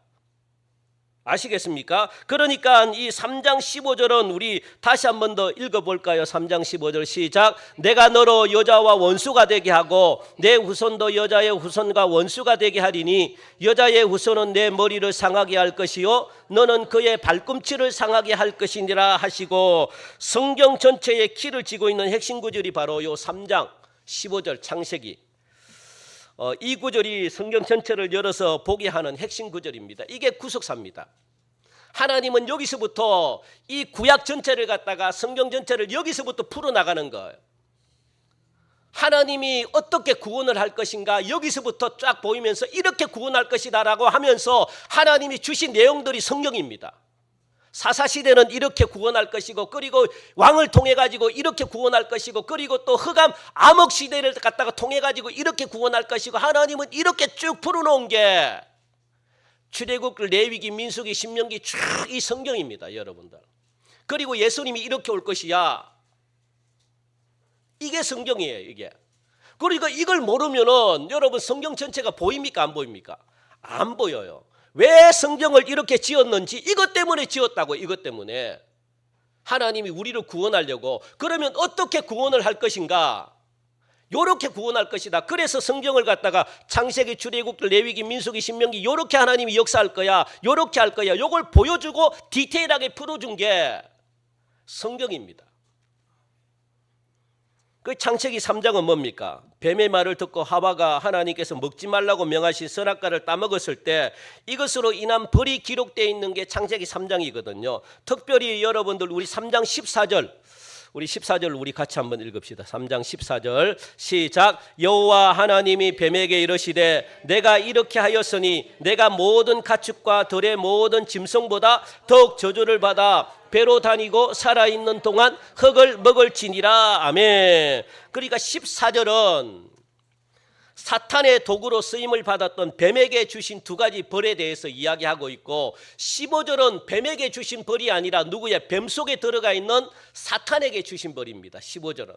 A: 아시겠습니까? 그러니까 이 3장 15절은 우리 다시 한 번 더 읽어볼까요? 3장 15절 시작. 내가 너로 여자와 원수가 되게 하고 내 후손도 여자의 후손과 원수가 되게 하리니 여자의 후손은 내 머리를 상하게 할 것이요 너는 그의 발꿈치를 상하게 할 것이니라 하시고 성경 전체에 키를 쥐고 있는 핵심 구절이 바로 요 3장 15절 창세기 이 구절이 성경 전체를 열어서 보게 하는 핵심 구절입니다. 이게 구속사입니다. 하나님은 여기서부터 이 구약 전체를 갖다가 성경 전체를 여기서부터 풀어나가는 거예요. 하나님이 어떻게 구원을 할 것인가 여기서부터 쫙 보이면서 이렇게 구원할 것이다라고 하면서 하나님이 주신 내용들이 성경입니다. 사사시대는 이렇게 구원할 것이고 그리고 왕을 통해 가지고 이렇게 구원할 것이고 그리고 또 흑암 암흑시대를 갖다가 통해 가지고 이렇게 구원할 것이고 하나님은 이렇게 쭉 풀어놓은 게 출애굽, 레위기, 민수기, 신명기 쭉 이 성경입니다. 여러분들. 그리고 예수님이 이렇게 올 것이야. 이게 성경이에요. 이게. 그러니까 이걸 모르면은 여러분 성경 전체가 보입니까? 안 보입니까? 안 보여요. 왜 성경을 이렇게 지었는지 이것 때문에 지었다고. 이것 때문에 하나님이 우리를 구원하려고. 그러면 어떻게 구원을 할 것인가? 요렇게 구원할 것이다. 그래서 성경을 갖다가 창세기, 출애굽, 레위기, 민수기, 신명기 요렇게 하나님이 역사할 거야. 요렇게 할 거야. 요걸 보여주고 디테일하게 풀어준 게 성경입니다. 그 창세기 3장은 뭡니까? 뱀의 말을 듣고 하와가 하나님께서 먹지 말라고 명하신 선악과를 따먹었을 때 이것으로 인한 벌이 기록되어 있는 게 창세기 3장이거든요. 특별히 여러분들 우리 3장 14절 우리 14절 우리 같이 한번 읽읍시다. 3장 14절 시작. 여호와 하나님이 뱀에게 이르시되 내가 이렇게 하였으니 내가 모든 가축과 들의 모든 짐승보다 더욱 저주를 받아 배로 다니고 살아있는 동안 흙을 먹을지니라. 아멘. 그러니까 14절은 사탄의 도구로 쓰임을 받았던 뱀에게 주신 두 가지 벌에 대해서 이야기하고 있고 15절은 뱀에게 주신 벌이 아니라 누구의 뱀 속에 들어가 있는 사탄에게 주신 벌입니다. 15절은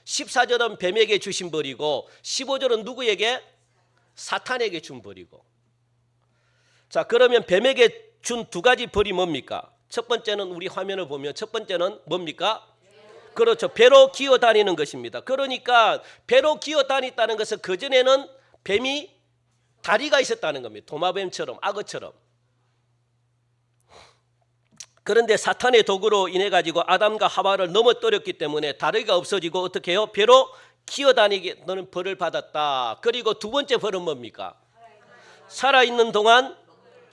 A: 14절은 뱀에게 주신 벌이고 15절은 누구에게? 사탄에게 준 벌이고. 자, 그러면 뱀에게 준 두 가지 벌이 뭡니까? 첫 번째는 우리 화면을 보면 첫 번째는 뭡니까? 그렇죠. 배로 기어 다니는 것입니다. 그러니까 배로 기어 다녔다는 것은 그전에는 뱀이 다리가 있었다는 겁니다. 도마뱀처럼 악어처럼. 그런데 사탄의 도구로 인해 가지고 아담과 하와를 넘어뜨렸기 때문에 다리가 없어지고 어떻게 해요? 배로 기어 다니게 너는 벌을 받았다. 그리고 두 번째 벌은 뭡니까? 살아있는 동안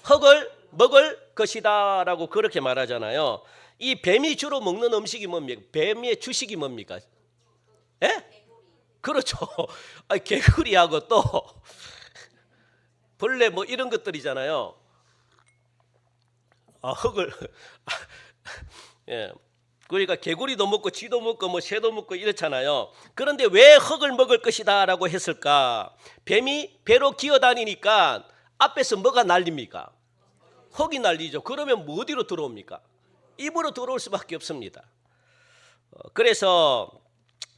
A: 흙을 먹을 것이다 라고 그렇게 말하잖아요. 이 뱀이 주로 먹는 음식이 뭡니까? 뱀의 주식이 뭡니까? 예? 그렇죠. 개구리하고 또 벌레 뭐 이런 것들이잖아요. 흙을 예. 그러니까 개구리도 먹고 쥐도 먹고 뭐 새도 먹고 이렇잖아요. 그런데 왜 흙을 먹을 것이다 라고 했을까? 뱀이 배로 기어다니니까 앞에서 뭐가 날립니까? 흙이 날리죠. 그러면 뭐 어디로 들어옵니까? 입으로 들어올 수밖에 없습니다. 그래서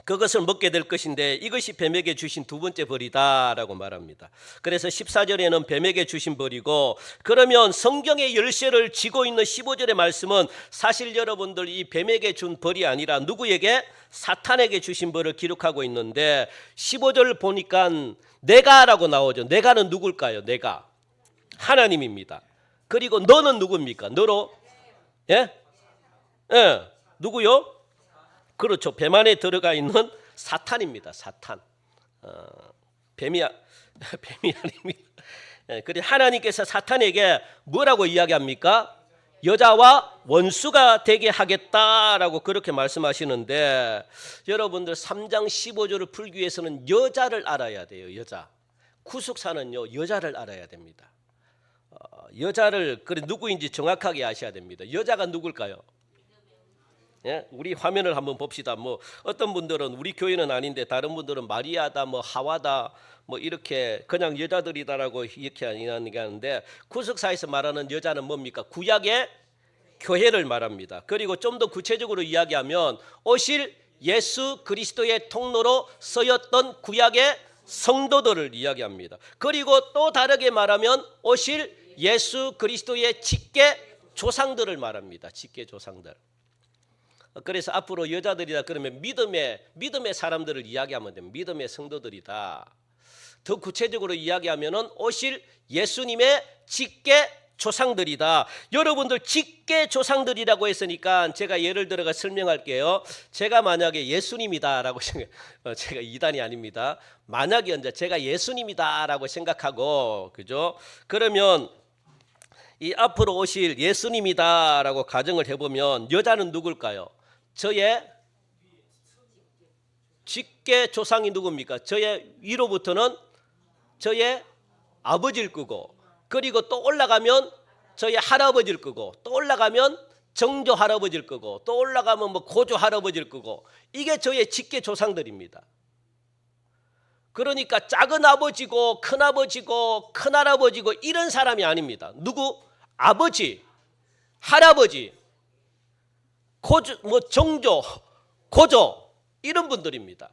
A: 그것을 먹게 될 것인데 이것이 뱀에게 주신 두 번째 벌이다라고 말합니다. 그래서 14절에는 뱀에게 주신 벌이고 그러면 성경의 열쇠를 쥐고 있는 15절의 말씀은 사실 여러분들 이 뱀에게 준 벌이 아니라 누구에게? 사탄에게 주신 벌을 기록하고 있는데 15절 보니까 내가라고 나오죠. 내가는 누굴까요? 내가 하나님입니다. 그리고 너는 누굽니까? 너로 예? 예, 누구요? 그렇죠. 뱀 안에 들어가 있는 사탄입니다. 사탄. 뱀이 아닙니다. 예, 그래 하나님께서 사탄에게 뭐라고 이야기합니까? 여자와 원수가 되게 하겠다라고 그렇게 말씀하시는데 여러분들 3장 15절을 풀기 위해서는 여자를 알아야 돼요. 여자. 구속사는요 여자를 알아야 됩니다. 여자를 그래 누구인지 정확하게 아셔야 됩니다. 여자가 누굴까요? 예? 우리 화면을 한번 봅시다. 뭐 어떤 분들은 우리 교회는 아닌데 다른 분들은 마리아다, 뭐 하와다, 뭐 이렇게 그냥 여자들이다라고 이렇게 하는데 구속사에서 말하는 여자는 뭡니까? 구약의 교회를 말합니다. 그리고 좀 더 구체적으로 이야기하면 오실 예수 그리스도의 통로로 쓰였던 구약의 성도들을 이야기합니다. 그리고 또 다르게 말하면 오실 예수 그리스도의 직계 조상들을 말합니다. 직계 조상들. 그래서 앞으로 여자들이다 그러면 믿음의 사람들을 이야기하면 됩니다. 믿음의 성도들이다. 더 구체적으로 이야기하면은 오실 예수님의 직계 조상들이다. 여러분들 직계 조상들이라고 했으니까 제가 예를 들어가 설명할게요. 제가 만약에 예수님이다라고 제가 이단이 아닙니다. 만약에 이제 제가 예수님이다라고 생각하고 그죠? 그러면 이 앞으로 오실 예수님이다라고 가정을 해보면 여자는 누굴까요? 저의 직계 조상이 누굽니까? 저의 위로부터는 저의 아버지일 거고, 그리고 또 올라가면 저희 할아버지일 거고, 또 올라가면 정조 할아버지일 거고, 또 올라가면 뭐 고조 할아버지일 거고, 이게 저의 직계 조상들입니다. 그러니까 작은 아버지고 큰 아버지고 큰 할아버지고 이런 사람이 아닙니다. 누구? 아버지, 할아버지, 고조, 뭐 정조, 고조 이런 분들입니다.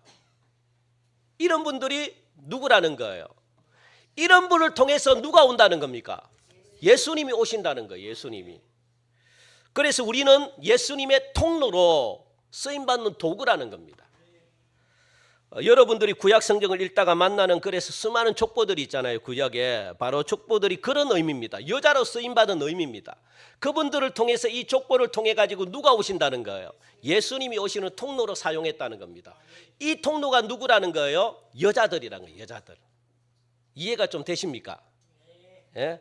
A: 이런 분들이 누구라는 거예요? 이런 분을 통해서 누가 온다는 겁니까? 예수님이 오신다는 거예요. 예수님이. 그래서 우리는 예수님의 통로로 쓰임받는 도구라는 겁니다. 여러분들이 구약 성경을 읽다가 만나는 그래서 수많은 족보들이 있잖아요. 구약에 바로 족보들이 그런 의미입니다. 여자로 쓰임받은 의미입니다. 그분들을 통해서 이 족보를 통해 가지고 누가 오신다는 거예요? 예수님이 오시는 통로로 사용했다는 겁니다. 이 통로가 누구라는 거예요? 여자들이라는 거예요. 여자들. 이해가 좀 되십니까? 예?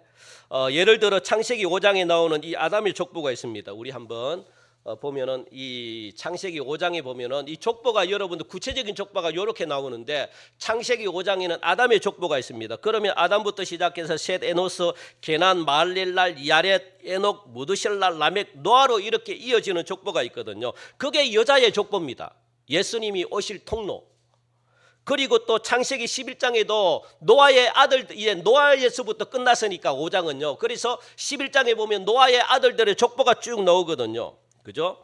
A: 예를 들어 창세기 5장에 나오는 이 아담의 족보가 있습니다. 우리 한번 보면은 이 창세기 5장에 보면은 이 족보가 여러분들 구체적인 족보가 이렇게 나오는데 창세기 5장에는 아담의 족보가 있습니다. 그러면 아담부터 시작해서 셋, 에노스, 게난, 마할렐랄, 야렛, 에녹, 무드셀랄, 라멕, 노아로 이렇게 이어지는 족보가 있거든요. 그게 여자의 족보입니다. 예수님이 오실 통로. 그리고 또 창세기 11장에도 노아의 아들, 이제 노아에서부터 끝났으니까 5장은요. 그래서 11장에 보면 노아의 아들들의 족보가 쭉 나오거든요. 그죠?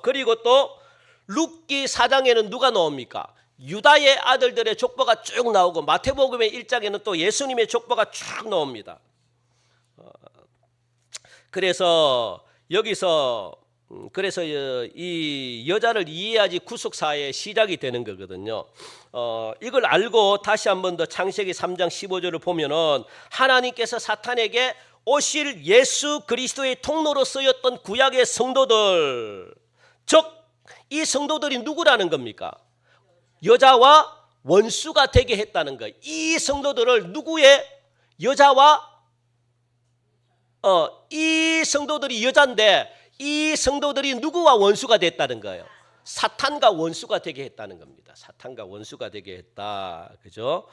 A: 그리고 또 룻기 4장에는 누가 나옵니까? 유다의 아들들의 족보가 쭉 나오고 마태복음의 1장에는 또 예수님의 족보가 쭉 나옵니다. 그래서 여기서 그래서 이 여자를 이해해야지 구속사의 시작이 되는 거거든요. 이걸 알고 다시 한 번 더 창세기 3장 15절을 보면은 하나님께서 사탄에게 오실 예수 그리스도의 통로로 쓰였던 구약의 성도들, 즉 이 성도들이 누구라는 겁니까? 여자와 원수가 되게 했다는 거예요. 이 성도들을 누구의 여자와 이 성도들이 여자인데 이 성도들이 누구와 원수가 됐다는 거예요? 사탄과 원수가 되게 했다는 겁니다. 사탄과 원수가 되게 했다. 그죠?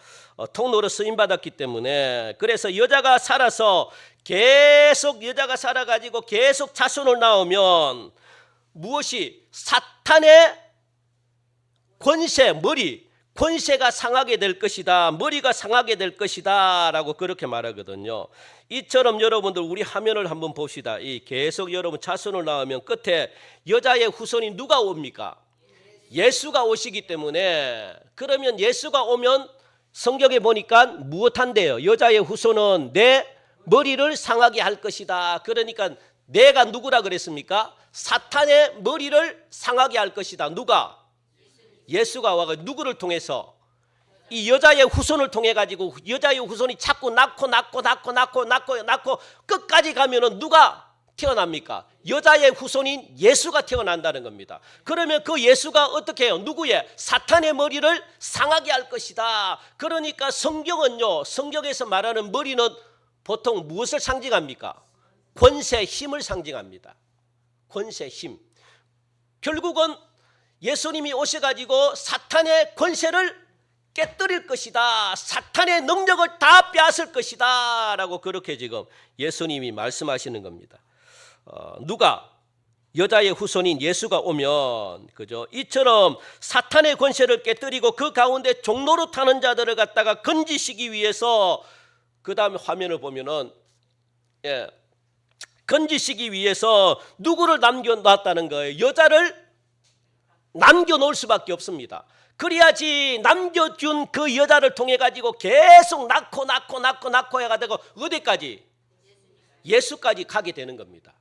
A: 통로로 쓰임 받았기 때문에 그래서 여자가 살아서 계속 여자가 살아가지고 계속 자손을 낳으면 무엇이 사탄의 권세, 권세가 상하게 될 것이다. 머리가 상하게 될 것이다. 라고 그렇게 말하거든요. 이처럼 여러분들 우리 화면을 한번 봅시다. 이 계속 여러분 자손을 낳으면 끝에 여자의 후손이 누가 옵니까? 예수가 오시기 때문에 그러면 예수가 오면 성경에 보니까 무엇한대요? 여자의 후손은 내 머리를 상하게 할 것이다. 그러니까 내가 누구라 그랬습니까? 사탄의 머리를 상하게 할 것이다. 누가? 예수가 와가 누구를 통해서? 이 여자의 후손을 통해 가지고 여자의 후손이 자꾸 낳고 끝까지 가면은 누가 태어납니까? 여자의 후손인 예수가 태어난다는 겁니다. 그러면 그 예수가 어떻게 해요? 누구의? 사탄의 머리를 상하게 할 것이다. 그러니까 성경은요, 성경에서 말하는 머리는 보통 무엇을 상징합니까? 권세, 힘을 상징합니다. 권세, 힘. 결국은 예수님이 오셔가지고 사탄의 권세를 깨뜨릴 것이다. 사탄의 능력을 다 빼앗을 것이다. 라고 그렇게 지금 예수님이 말씀하시는 겁니다. 누가 여자의 후손인 예수가 오면 그죠? 이처럼 사탄의 권세를 깨뜨리고 그 가운데 종로로 타는 자들을 갖다가 건지시기 위해서 그 다음에 화면을 보면은 건지시기 위해서 누구를 남겨놨다는 거예요? 여자를 남겨놓을 수밖에 없습니다. 그래야지 남겨준 그 여자를 통해 가지고 계속 낳고 해가지고 어디까지? 예수까지 가게 되는 겁니다.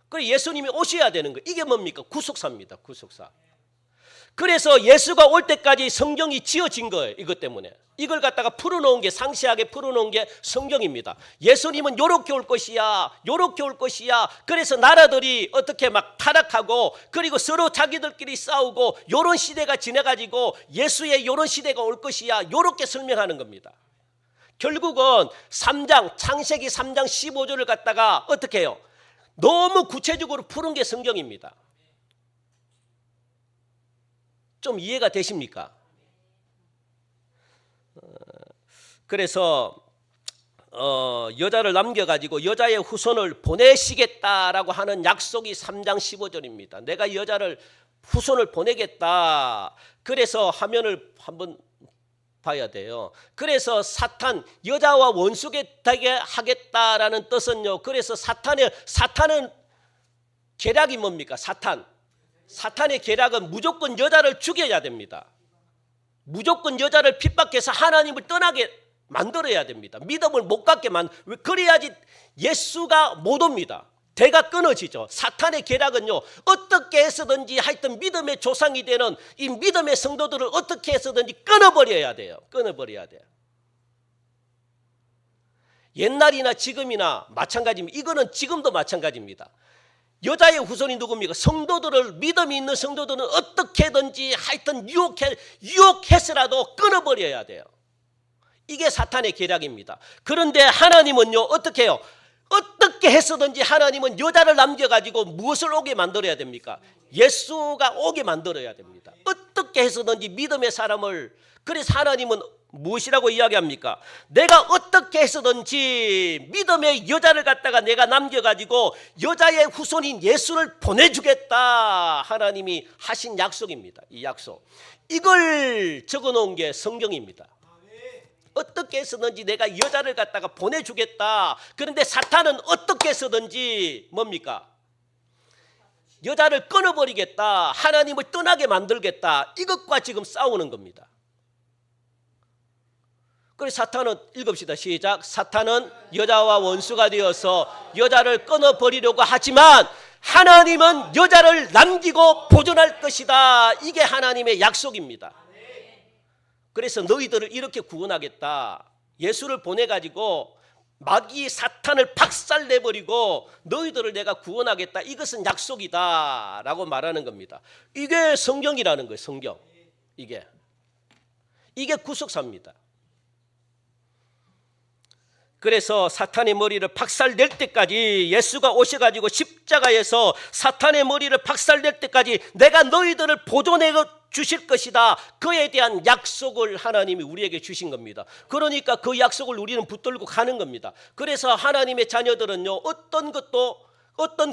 A: 그래서 예수님이 오셔야 되는 거예요. 이게 뭡니까? 구속사입니다. 구속사. 그래서 예수가 올 때까지 성경이 지어진 거예요. 이것 때문에. 이걸 갖다가 풀어놓은 게, 상세하게 풀어놓은 게 성경입니다. 예수님은 요렇게 올 것이야, 요렇게 올 것이야. 그래서 나라들이 어떻게 막 타락하고 그리고 서로 자기들끼리 싸우고 요런 시대가 지나가지고 예수의 요런 시대가 올 것이야, 요렇게 설명하는 겁니다. 결국은 3장, 창세기 3장 15절을 갖다가 어떻게 해요? 너무 구체적으로 푸는 게 성경입니다. 좀 이해가 되십니까? 그래서 여자를 남겨가지고 여자의 후손을 보내시겠다라고 하는 약속이 3장 15절입니다. 내가 여자를 후손을 보내겠다. 그래서 화면을 한번 봐야 돼요. 그래서 사탄, 여자와 원수되게 하겠다라는 뜻은요. 그래서 사탄은 계략이 뭡니까? 사탄의 계략은 무조건 여자를 죽여야 됩니다. 무조건 여자를 핍박해서 하나님을 떠나게 만들어야 됩니다. 믿음을 못 갖게 그래야지 예수가 못 옵니다. 대가 끊어지죠. 사탄의 계략은요, 어떻게 해서든지 하여튼 믿음의 조상이 되는 이 믿음의 성도들을 어떻게 해서든지 끊어버려야 돼요. 끊어버려야 돼요. 옛날이나 지금이나 마찬가지입니다. 이거는 지금도 마찬가지입니다. 여자의 후손이 누굽니까? 성도들을, 믿음이 있는 성도들은 어떻게든지 하여튼 유혹해서라도 끊어버려야 돼요. 이게 사탄의 계략입니다. 그런데 하나님은요, 어떻게 해요? 어떻게 해서든지 하나님은 여자를 남겨가지고 무엇을 오게 만들어야 됩니까? 예수가 오게 만들어야 됩니다. 어떻게 해서든지 믿음의 사람을. 그래서 하나님은 무엇이라고 이야기합니까? 내가 어떻게 해서든지 믿음의 여자를 갖다가 내가 남겨가지고 여자의 후손인 예수를 보내주겠다. 하나님이 하신 약속입니다. 이 약속. 이걸 적어놓은 게 성경입니다. 어떻게 해서든지 내가 여자를 갖다가 보내주겠다. 그런데 사탄은 어떻게 해서든지 뭡니까? 여자를 끊어버리겠다. 하나님을 떠나게 만들겠다. 이것과 지금 싸우는 겁니다. 그래서 사탄은, 읽읍시다. 시작. 사탄은 여자와 원수가 되어서 여자를 끊어버리려고 하지만 하나님은 여자를 남기고 보존할 것이다. 이게 하나님의 약속입니다. 그래서 너희들을 이렇게 구원하겠다. 예수를 보내가지고 마귀 사탄을 박살내버리고 너희들을 내가 구원하겠다. 이것은 약속이다 라고 말하는 겁니다. 이게 성경이라는 거예요. 성경. 이게 구속사입니다. 그래서 사탄의 머리를 박살낼 때까지, 예수가 오셔가지고 십자가에서 사탄의 머리를 박살낼 때까지 내가 너희들을 보존해 주실 것이다. 그에 대한 약속을 하나님이 우리에게 주신 겁니다. 그러니까 그 약속을 우리는 붙들고 가는 겁니다. 그래서 하나님의 자녀들은요, 어떤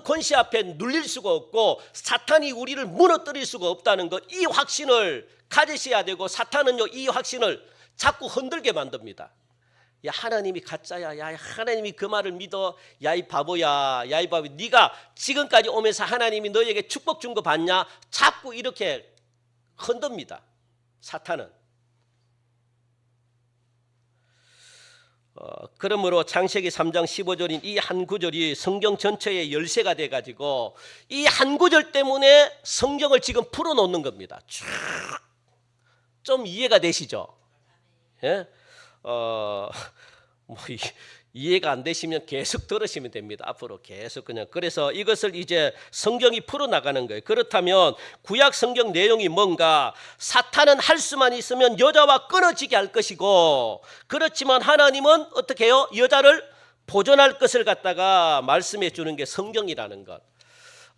A: 권세 앞에 눌릴 수가 없고 사탄이 우리를 무너뜨릴 수가 없다는 것, 이 확신을 가지셔야 되고, 사탄은요, 이 확신을 자꾸 흔들게 만듭니다. 야, 하나님이 가짜야. 야, 하나님이 그 말을 믿어. 야, 이 바보야. 야, 이 바보. 네가 지금까지 오면서 하나님이 너에게 축복 준 거 봤냐? 자꾸 이렇게 흔듭니다. 사탄은. 그러므로 창세기 3장 15절인 이 한 구절이 성경 전체의 열쇠가 돼가지고 이 한 구절 때문에 성경을 지금 풀어놓는 겁니다. 쭉. 좀 이해가 되시죠? 예? 이해가 안 되시면 계속 들으시면 됩니다. 앞으로 계속 그냥. 그래서 이것을 이제 성경이 풀어나가는 거예요. 그렇다면 구약 성경 내용이 뭔가? 사탄은 할 수만 있으면 여자와 끊어지게 할 것이고, 그렇지만 하나님은 어떻게 해요? 여자를 보존할 것을 갖다가 말씀해 주는 게 성경이라는 것.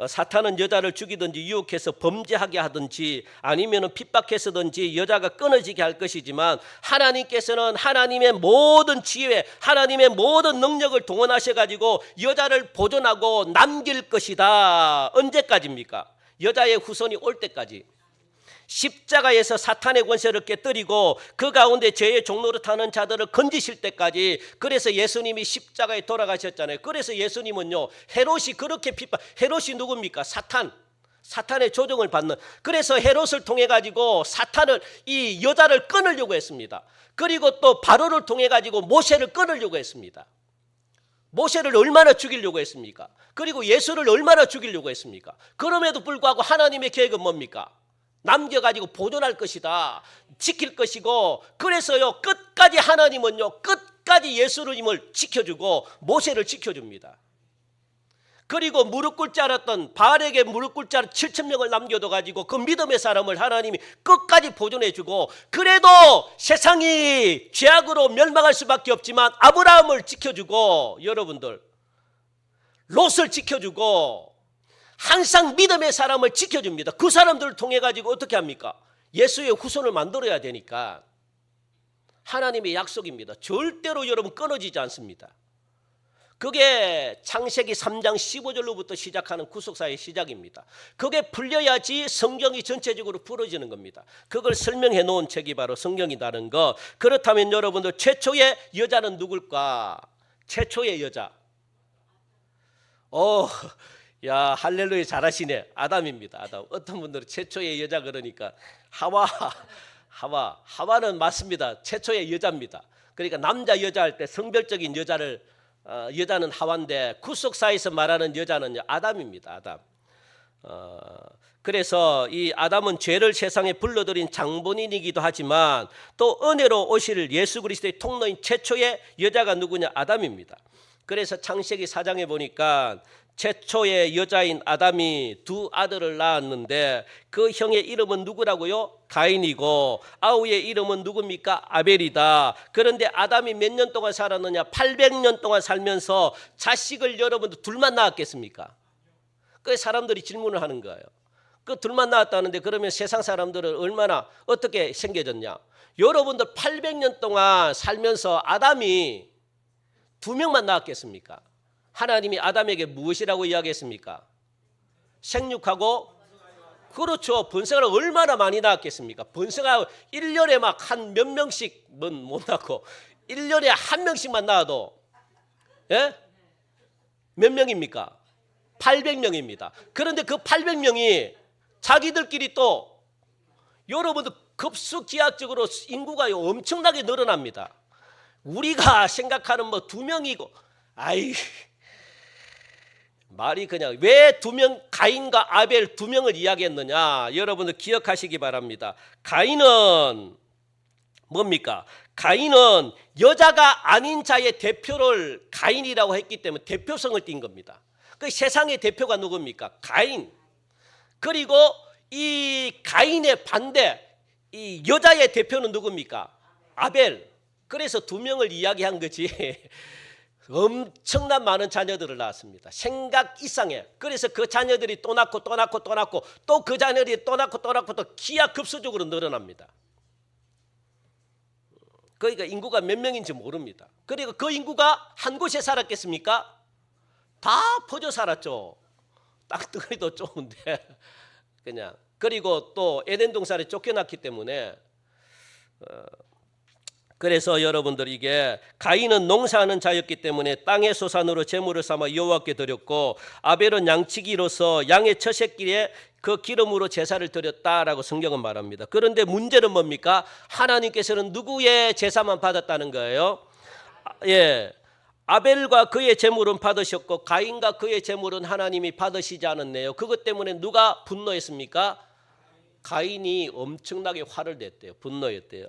A: 사탄은 여자를 죽이든지 유혹해서 범죄하게 하든지 아니면 핍박해서든지 여자가 끊어지게 할 것이지만 하나님께서는 하나님의 모든 지혜, 하나님의 모든 능력을 동원하셔가지고 여자를 보존하고 남길 것이다. 언제까지입니까? 여자의 후손이 올 때까지. 십자가에서 사탄의 권세를 깨뜨리고 그 가운데 죄의 종로로 타는 자들을 건지실 때까지. 그래서 예수님이 십자가에 돌아가셨잖아요. 그래서 예수님은요, 헤롯이 그렇게 헤롯이 누굽니까? 사탄의 조종을 받는. 그래서 헤롯을 통해 가지고 사탄을, 이 여자를 끊으려고 했습니다. 그리고 또 바로를 통해 가지고 모세를 끊으려고 했습니다. 모세를 얼마나 죽이려고 했습니까? 그리고 예수를 얼마나 죽이려고 했습니까? 그럼에도 불구하고 하나님의 계획은 뭡니까? 남겨가지고 보존할 것이다. 지킬 것이고, 그래서요, 끝까지 하나님은요, 끝까지 예수님을 지켜주고 모세를 지켜줍니다. 그리고 무릎 꿇지 않았던 바알에게 무릎 꿇지 않은 7,000명을 남겨둬가지고 그 믿음의 사람을 하나님이 끝까지 보존해주고, 그래도 세상이 죄악으로 멸망할 수밖에 없지만 아브라함을 지켜주고, 여러분들 롯을 지켜주고, 항상 믿음의 사람을 지켜줍니다. 그 사람들을 통해 가지고 어떻게 합니까? 예수의 후손을 만들어야 되니까. 하나님의 약속입니다. 절대로 여러분 끊어지지 않습니다. 그게 창세기 3장 15절로부터 시작하는 구속사의 시작입니다. 그게 풀려야지 성경이 전체적으로 풀어지는 겁니다. 그걸 설명해 놓은 책이 바로 성경이라는 거. 그렇다면 여러분들, 최초의 여자는 누굴까? 최초의 여자. 야, 할렐루야, 잘하시네. 아담입니다. 아담. 어떤 분들은 최초의 여자 그러니까 하와는 맞습니다. 최초의 여자입니다. 그러니까 남자 여자 할 때 성별적인 여자는 하와인데 구속사에서 말하는 여자는 아담입니다. 아담. 그래서 이 아담은 죄를 세상에 불러들인 장본인이기도 하지만 또 은혜로 오실 예수 그리스도의 통로인 최초의 여자가 누구냐? 아담입니다. 그래서 창세기 4장에 보니까 최초의 여자인 아담이 두 아들을 낳았는데 그 형의 이름은 누구라고요? 가인이고 아우의 이름은 누굽니까? 아벨이다. 그런데 아담이 몇 년 동안 살았느냐? 800년 동안 살면서 자식을 여러분들 둘만 낳았겠습니까? 그 사람들이 질문을 하는 거예요. 그 둘만 낳았다는데 그러면 세상 사람들은 얼마나 어떻게 생겨졌냐? 여러분들 800년 동안 살면서 아담이 2명만 낳았겠습니까? 하나님이 아담에게 무엇이라고 이야기했습니까? 생육하고, 그렇죠. 번성을 얼마나 많이 낳았겠습니까? 번성하고 1년에 막 한 몇 명씩은 못 낳고 1년에 한 명씩만 낳아도, 예? 몇 명입니까? 800명입니다. 그런데 그 800명이 자기들끼리 또 여러분들 급수기하적으로 인구가 엄청나게 늘어납니다. 우리가 생각하는 뭐 2명이고, 말이 그냥 왜 2명, 가인과 아벨 2명을 이야기했느냐? 여러분들 기억하시기 바랍니다. 가인은 뭡니까? 가인은 여자가 아닌 자의 대표를 가인이라고 했기 때문에 대표성을 띈 겁니다. 그 세상의 대표가 누굽니까? 가인. 그리고 이 가인의 반대, 이 여자의 대표는 누굽니까? 아벨. 그래서 2명을 이야기한 거지. 엄청난 많은 자녀들을 낳았습니다. 생각 이상의. 그래서 그 자녀들이 또 낳고 또 그 자녀들이 또 낳고 또 기하급수적으로 늘어납니다. 그러니까 인구가 몇 명인지 모릅니다. 그리고 그 인구가 한 곳에 살았겠습니까? 다 퍼져 살았죠. 땅덩어리도 좋은데 그냥. 그리고 또 에덴 동산에 쫓겨났기 때문에 그래서 여러분들 이게 가인은 농사하는 자였기 때문에 땅의 소산으로 제물을 삼아 여호와께 드렸고 아벨은 양치기로서 양의 첫 새끼에 그 기름으로 제사를 드렸다라고 성경은 말합니다. 그런데 문제는 뭡니까? 하나님께서는 누구의 제사만 받았다는 거예요? 예, 아벨과 그의 제물은 받으셨고 가인과 그의 제물은 하나님이 받으시지 않았네요. 그것 때문에 누가 분노했습니까? 가인이 엄청나게 화를 냈대요. 분노했대요.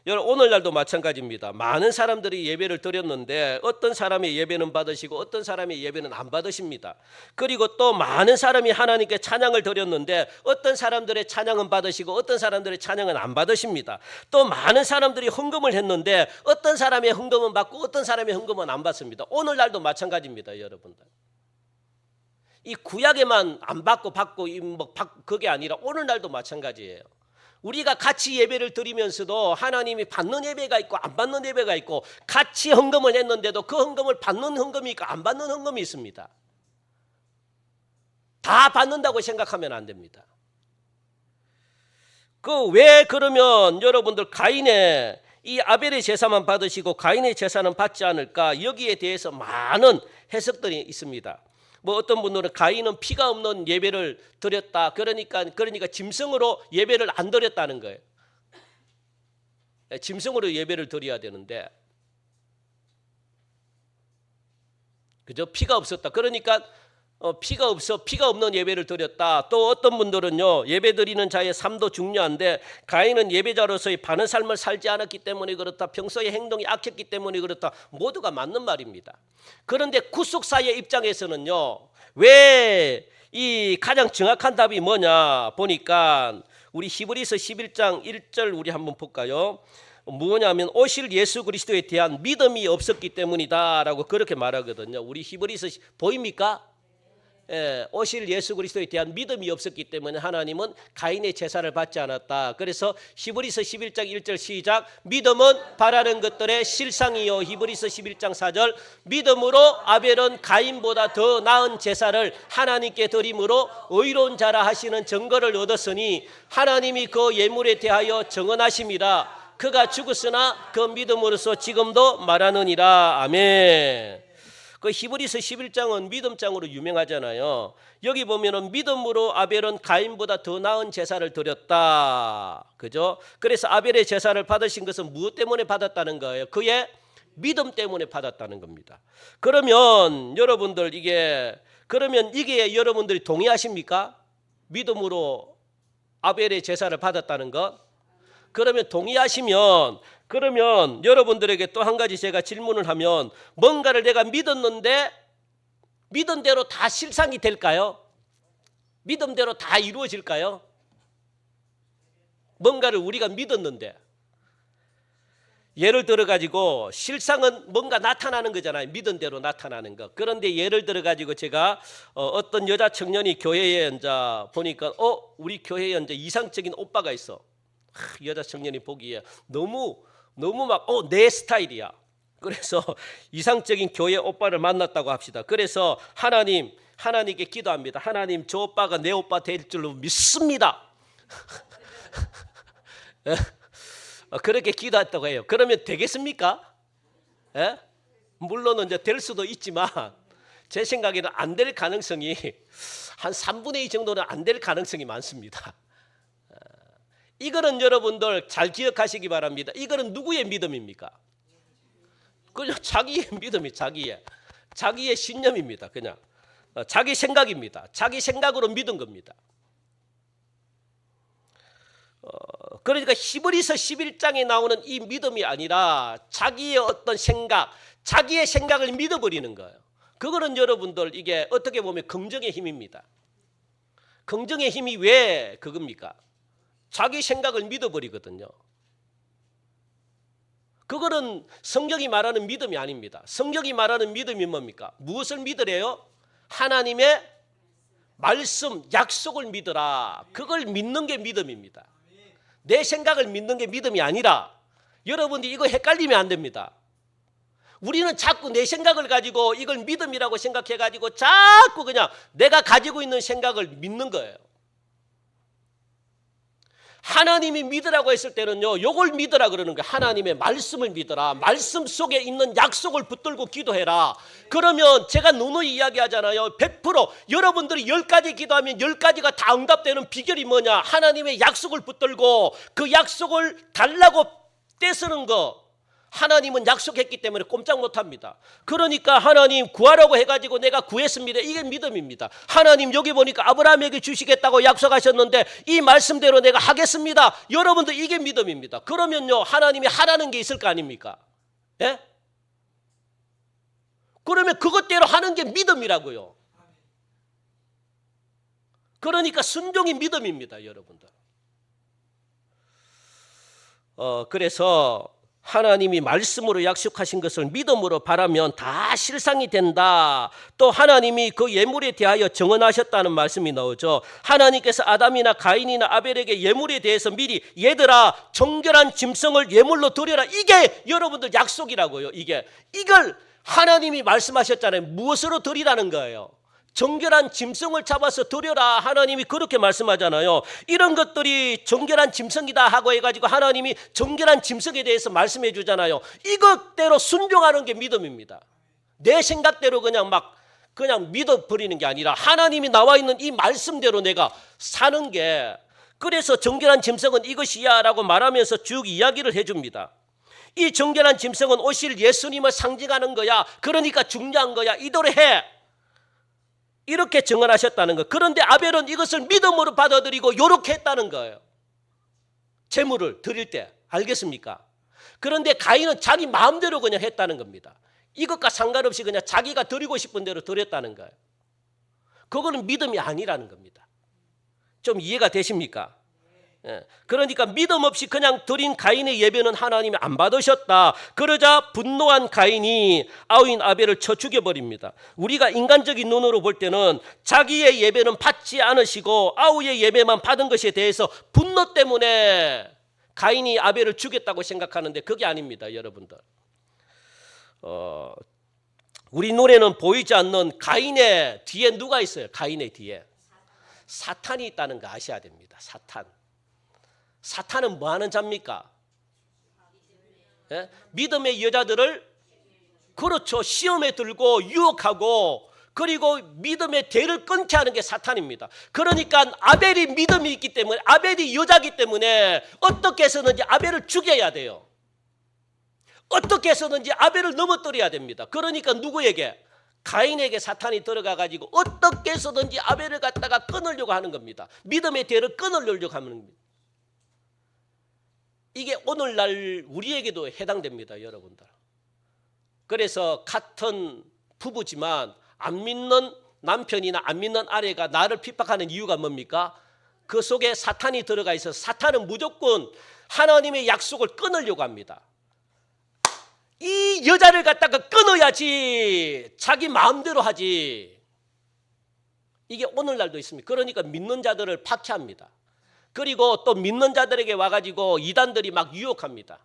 A: 여러분 오늘날도 마찬가지입니다. 많은 사람들이 예배를 드렸는데 어떤 사람의 예배는 받으시고 어떤 사람의 예배는 안 받으십니다. 그리고 또 많은 사람이 하나님께 찬양을 드렸는데 어떤 사람들의 찬양은 받으시고 어떤 사람들의 찬양은 안 받으십니다. 또 많은 사람들이 헌금을 했는데 어떤 사람의 헌금은 받고 어떤 사람의 헌금은 안 받습니다. 오늘날도 마찬가지입니다. 여러분들. 이 구약에만 안 받고 그게 아니라 오늘날도 마찬가지예요. 우리가 같이 예배를 드리면서도 하나님이 받는 예배가 있고 안 받는 예배가 있고, 같이 헌금을 했는데도 그 헌금을 받는 헌금이 있고 안 받는 헌금이 있습니다. 다 받는다고 생각하면 안 됩니다. 왜 그러면 여러분들 가인의 이 아벨의 제사만 받으시고 가인의 제사는 받지 않을까? 여기에 대해서 많은 해석들이 있습니다. 어떤 분들은 가인은 피가 없는 예배를 드렸다. 그러니까 짐승으로 예배를 안 드렸다는 거예요. 짐승으로 예배를 드려야 되는데, 그죠? 피가 없었다. 그러니까 피가 없는 예배를 드렸다. 또 어떤 분들은요, 예배 드리는 자의 삶도 중요한데 가인은 예배자로서의 바른 삶을 살지 않았기 때문에 그렇다. 평소에 행동이 악했기 때문에 그렇다. 모두가 맞는 말입니다. 그런데 구속사의 입장에서는요, 왜 이 가장 정확한 답이 뭐냐 보니까 우리 히브리서 11장 1절 우리 한번 볼까요? 뭐냐면 오실 예수 그리스도에 대한 믿음이 없었기 때문이다라고 그렇게 말하거든요. 우리 히브리서 보입니까? 오실 예수 그리스도에 대한 믿음이 없었기 때문에 하나님은 가인의 제사를 받지 않았다. 그래서 히브리서 11장 1절 시작. 믿음은 바라는 것들의 실상이요. 히브리서 11장 4절. 믿음으로 아벨은 가인보다 더 나은 제사를 하나님께 드림으로 의로운 자라 하시는 증거를 얻었으니 하나님이 그 예물에 대하여 정언하심이라. 그가 죽었으나 그 믿음으로서 지금도 말하느니라. 아멘. 그 히브리서 11장은 믿음장으로 유명하잖아요. 여기 보면은 믿음으로 아벨은 가인보다 더 나은 제사를 드렸다. 그죠? 그래서 아벨의 제사를 받으신 것은 무엇 때문에 받았다는 거예요? 그의 믿음 때문에 받았다는 겁니다. 그러면 여러분들 이게 여러분들이 동의하십니까? 믿음으로 아벨의 제사를 받았다는 것? 그러면 동의하시면, 그러면 여러분들에게 또 한 가지 제가 질문을 하면, 뭔가를 내가 믿었는데 믿은 대로 다 실상이 될까요? 믿음대로 다 이루어질까요? 뭔가를 우리가 믿었는데, 예를 들어 가지고 실상은 뭔가 나타나는 거잖아요. 믿은 대로 나타나는 거. 그런데 예를 들어 가지고 제가 어떤 여자 청년이 교회에 이제 보니까 우리 교회에 이제 이상적인 오빠가 있어. 여자 청년이 보기에 너무 막 내 스타일이야. 그래서 이상적인 교회 오빠를 만났다고 합시다. 그래서 하나님께 기도합니다. 하나님, 저 오빠가 내 오빠 될 줄로 믿습니다. 그렇게 기도했다고 해요. 그러면 되겠습니까? 물론 이제 될 수도 있지만 제 생각에는 안 될 가능성이 한 3분의 2 정도는 안 될 가능성이 많습니다. 이거는 여러분들 잘 기억하시기 바랍니다. 이거는 누구의 믿음입니까? 그냥 자기의 믿음이 자기의 신념입니다. 그냥 자기 생각입니다. 자기 생각으로 믿은 겁니다. 그러니까 히브리서 11장에 나오는 이 믿음이 아니라 자기의 어떤 생각, 자기의 생각을 믿어버리는 거예요. 그거는 여러분들 이게 어떻게 보면 긍정의 힘입니다. 긍정의 힘이 왜 그겁니까? 자기 생각을 믿어버리거든요. 그거는 성경이 말하는 믿음이 아닙니다. 성경이 말하는 믿음이 뭡니까? 무엇을 믿으래요? 하나님의 말씀, 약속을 믿으라. 그걸 믿는 게 믿음입니다. 내 생각을 믿는 게 믿음이 아니라, 여러분들이 이거 헷갈리면 안 됩니다. 우리는 자꾸 내 생각을 가지고 이걸 믿음이라고 생각해가지고 자꾸 그냥 내가 가지고 있는 생각을 믿는 거예요. 하나님이 믿으라고 했을 때는요, 요걸 믿으라 그러는 거예요. 하나님의 말씀을 믿어라. 말씀 속에 있는 약속을 붙들고 기도해라. 그러면 제가 누누이 이야기하잖아요. 100% 여러분들이 10가지 기도하면 10가지가 다 응답되는 비결이 뭐냐? 하나님의 약속을 붙들고 그 약속을 달라고 떼쓰는 거. 하나님은 약속했기 때문에 꼼짝 못합니다. 그러니까 하나님 구하라고 해가지고 내가 구했습니다. 이게 믿음입니다. 하나님 여기 보니까 아브라함에게 주시겠다고 약속하셨는데 이 말씀대로 내가 하겠습니다. 여러분들 이게 믿음입니다. 그러면요, 하나님이 하라는 게 있을 거 아닙니까? 예? 그러면 그것대로 하는 게 믿음이라고요. 그러니까 순종이 믿음입니다, 여러분들. 그래서 하나님이 말씀으로 약속하신 것을 믿음으로 바라면 다 실상이 된다. 또 하나님이 그 예물에 대하여 정언하셨다는 말씀이 나오죠. 하나님께서 아담이나 가인이나 아벨에게 예물에 대해서 미리 얘들아 정결한 짐승을 예물로 드려라. 이게 여러분들 약속이라고요. 이걸 하나님이 말씀하셨잖아요. 무엇으로 드리라는 거예요? 정결한 짐승을 잡아서 드려라. 하나님이 그렇게 말씀하잖아요. 이런 것들이 정결한 짐승이다 하고 해가지고 하나님이 정결한 짐승에 대해서 말씀해 주잖아요. 이것대로 순종하는 게 믿음입니다. 내 생각대로 그냥 믿어버리는 게 아니라 하나님이 나와 있는 이 말씀대로 내가 사는 게, 그래서 정결한 짐승은 이것이야 라고 말하면서 쭉 이야기를 해줍니다. 이 정결한 짐승은 오실 예수님을 상징하는 거야. 그러니까 중요한 거야. 이대로 해. 이렇게 증언하셨다는 거. 그런데 아벨은 이것을 믿음으로 받아들이고 이렇게 했다는 거예요. 제물을 드릴 때. 알겠습니까? 그런데 가인은 자기 마음대로 그냥 했다는 겁니다. 이것과 상관없이 그냥 자기가 드리고 싶은 대로 드렸다는 거예요. 그거는 믿음이 아니라는 겁니다. 좀 이해가 되십니까? 그러니까 믿음 없이 그냥 드린 가인의 예배는 하나님이 안 받으셨다. 그러자 분노한 가인이 아우인 아벨을 쳐 죽여버립니다. 우리가 인간적인 눈으로 볼 때는 자기의 예배는 받지 않으시고 아우의 예배만 받은 것에 대해서 분노 때문에 가인이 아벨을 죽였다고 생각하는데 그게 아닙니다. 여러분들, 우리 눈에는 보이지 않는 가인의 뒤에 누가 있어요? 가인의 뒤에 사탄이 있다는 거 아셔야 됩니다. 사탄은 뭐 하는 자입니까? 믿음의 여자들을, 그렇죠, 시험에 들고 유혹하고, 그리고 믿음의 대를 끊게 하는 게 사탄입니다. 그러니까 아벨이 믿음이 있기 때문에, 아벨이 여자이기 때문에 어떻게 해서든지 아벨을 죽여야 돼요. 어떻게 해서든지 아벨을 넘어뜨려야 됩니다. 그러니까 누구에게? 가인에게 사탄이 들어가 가지고 어떻게 해서든지 아벨을 갖다가 끊으려고 하는 겁니다. 믿음의 대를 끊으려고 하는 겁니다. 이게 오늘날 우리에게도 해당됩니다. 여러분들. 그래서 같은 부부지만 안 믿는 남편이나 안 믿는 아내가 나를 핍박하는 이유가 뭡니까? 그 속에 사탄이 들어가 있어서 사탄은 무조건 하나님의 약속을 끊으려고 합니다. 이 여자를 갖다가 끊어야지 자기 마음대로 하지. 이게 오늘날도 있습니다. 그러니까 믿는 자들을 박해합니다. 그리고 또 믿는 자들에게 와가지고 이단들이 막 유혹합니다.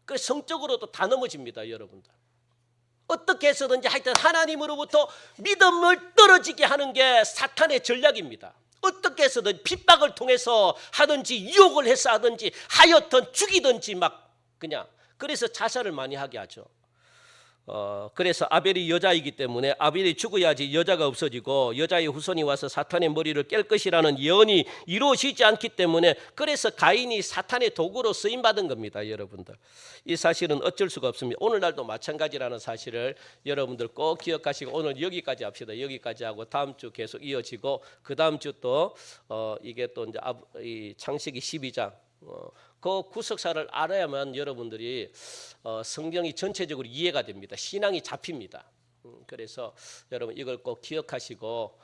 A: 그래서 성적으로도 다 넘어집니다. 여러분들. 어떻게 해서든지 하여튼 하나님으로부터 믿음을 떨어지게 하는 게 사탄의 전략입니다. 어떻게 해서든 핍박을 통해서 하든지 유혹을 해서 하든지 하여튼 죽이든지 막 그냥, 그래서 자살을 많이 하게 하죠. 그래서 아벨이 여자이기 때문에 아벨이 죽어야지 여자가 없어지고 여자의 후손이 와서 사탄의 머리를 깰 것이라는 예언이 이루어지지 않기 때문에, 그래서 가인이 사탄의 도구로 쓰임받은 겁니다. 여러분들, 이 사실은 어쩔 수가 없습니다. 오늘날도 마찬가지라는 사실을 여러분들 꼭 기억하시고, 오늘 여기까지 합시다. 여기까지 하고 다음 주 계속 이어지고, 그 다음 주 또 이게 또 이제 이 창세기 12장 그 구석사를 알아야만 여러분들이 성경이 전체적으로 이해가 됩니다. 신앙이 잡힙니다. 그래서 여러분 이걸 꼭 기억하시고,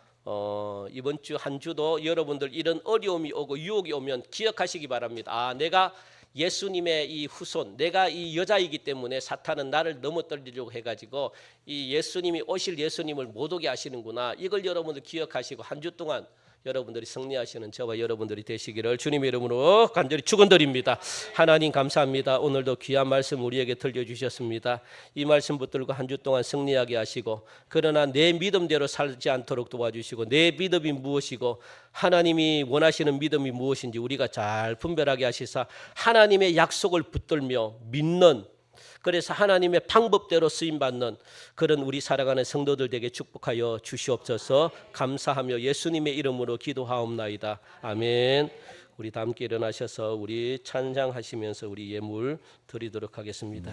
A: 이번 주 한 주도 여러분들 이런 어려움이 오고 유혹이 오면 기억하시기 바랍니다. 아, 내가 예수님의 이 후손, 내가 이 여자이기 때문에 사탄은 나를 넘어뜨리려고 해가지고 이 예수님이 오실 예수님을 못 오게 하시는구나. 이걸 여러분들 기억하시고 한 주 동안 여러분들이 승리하시는 저와 여러분들이 되시기를 주님의 이름으로 간절히 축원드립니다. 하나님 감사합니다. 오늘도 귀한 말씀 우리에게 들려주셨습니다. 이 말씀 붙들고 한 주 동안 승리하게 하시고, 그러나 내 믿음대로 살지 않도록 도와주시고, 내 믿음이 무엇이고 하나님이 원하시는 믿음이 무엇인지 우리가 잘 분별하게 하시사 하나님의 약속을 붙들며 믿는, 그래서 하나님의 방법대로 쓰임받는 그런 우리 살아가는 성도들 되게 축복하여 주시옵소서. 감사하며 예수님의 이름으로 기도하옵나이다. 아멘. 우리 다 함께 일어나셔서 우리 찬양하시면서 우리 예물 드리도록 하겠습니다.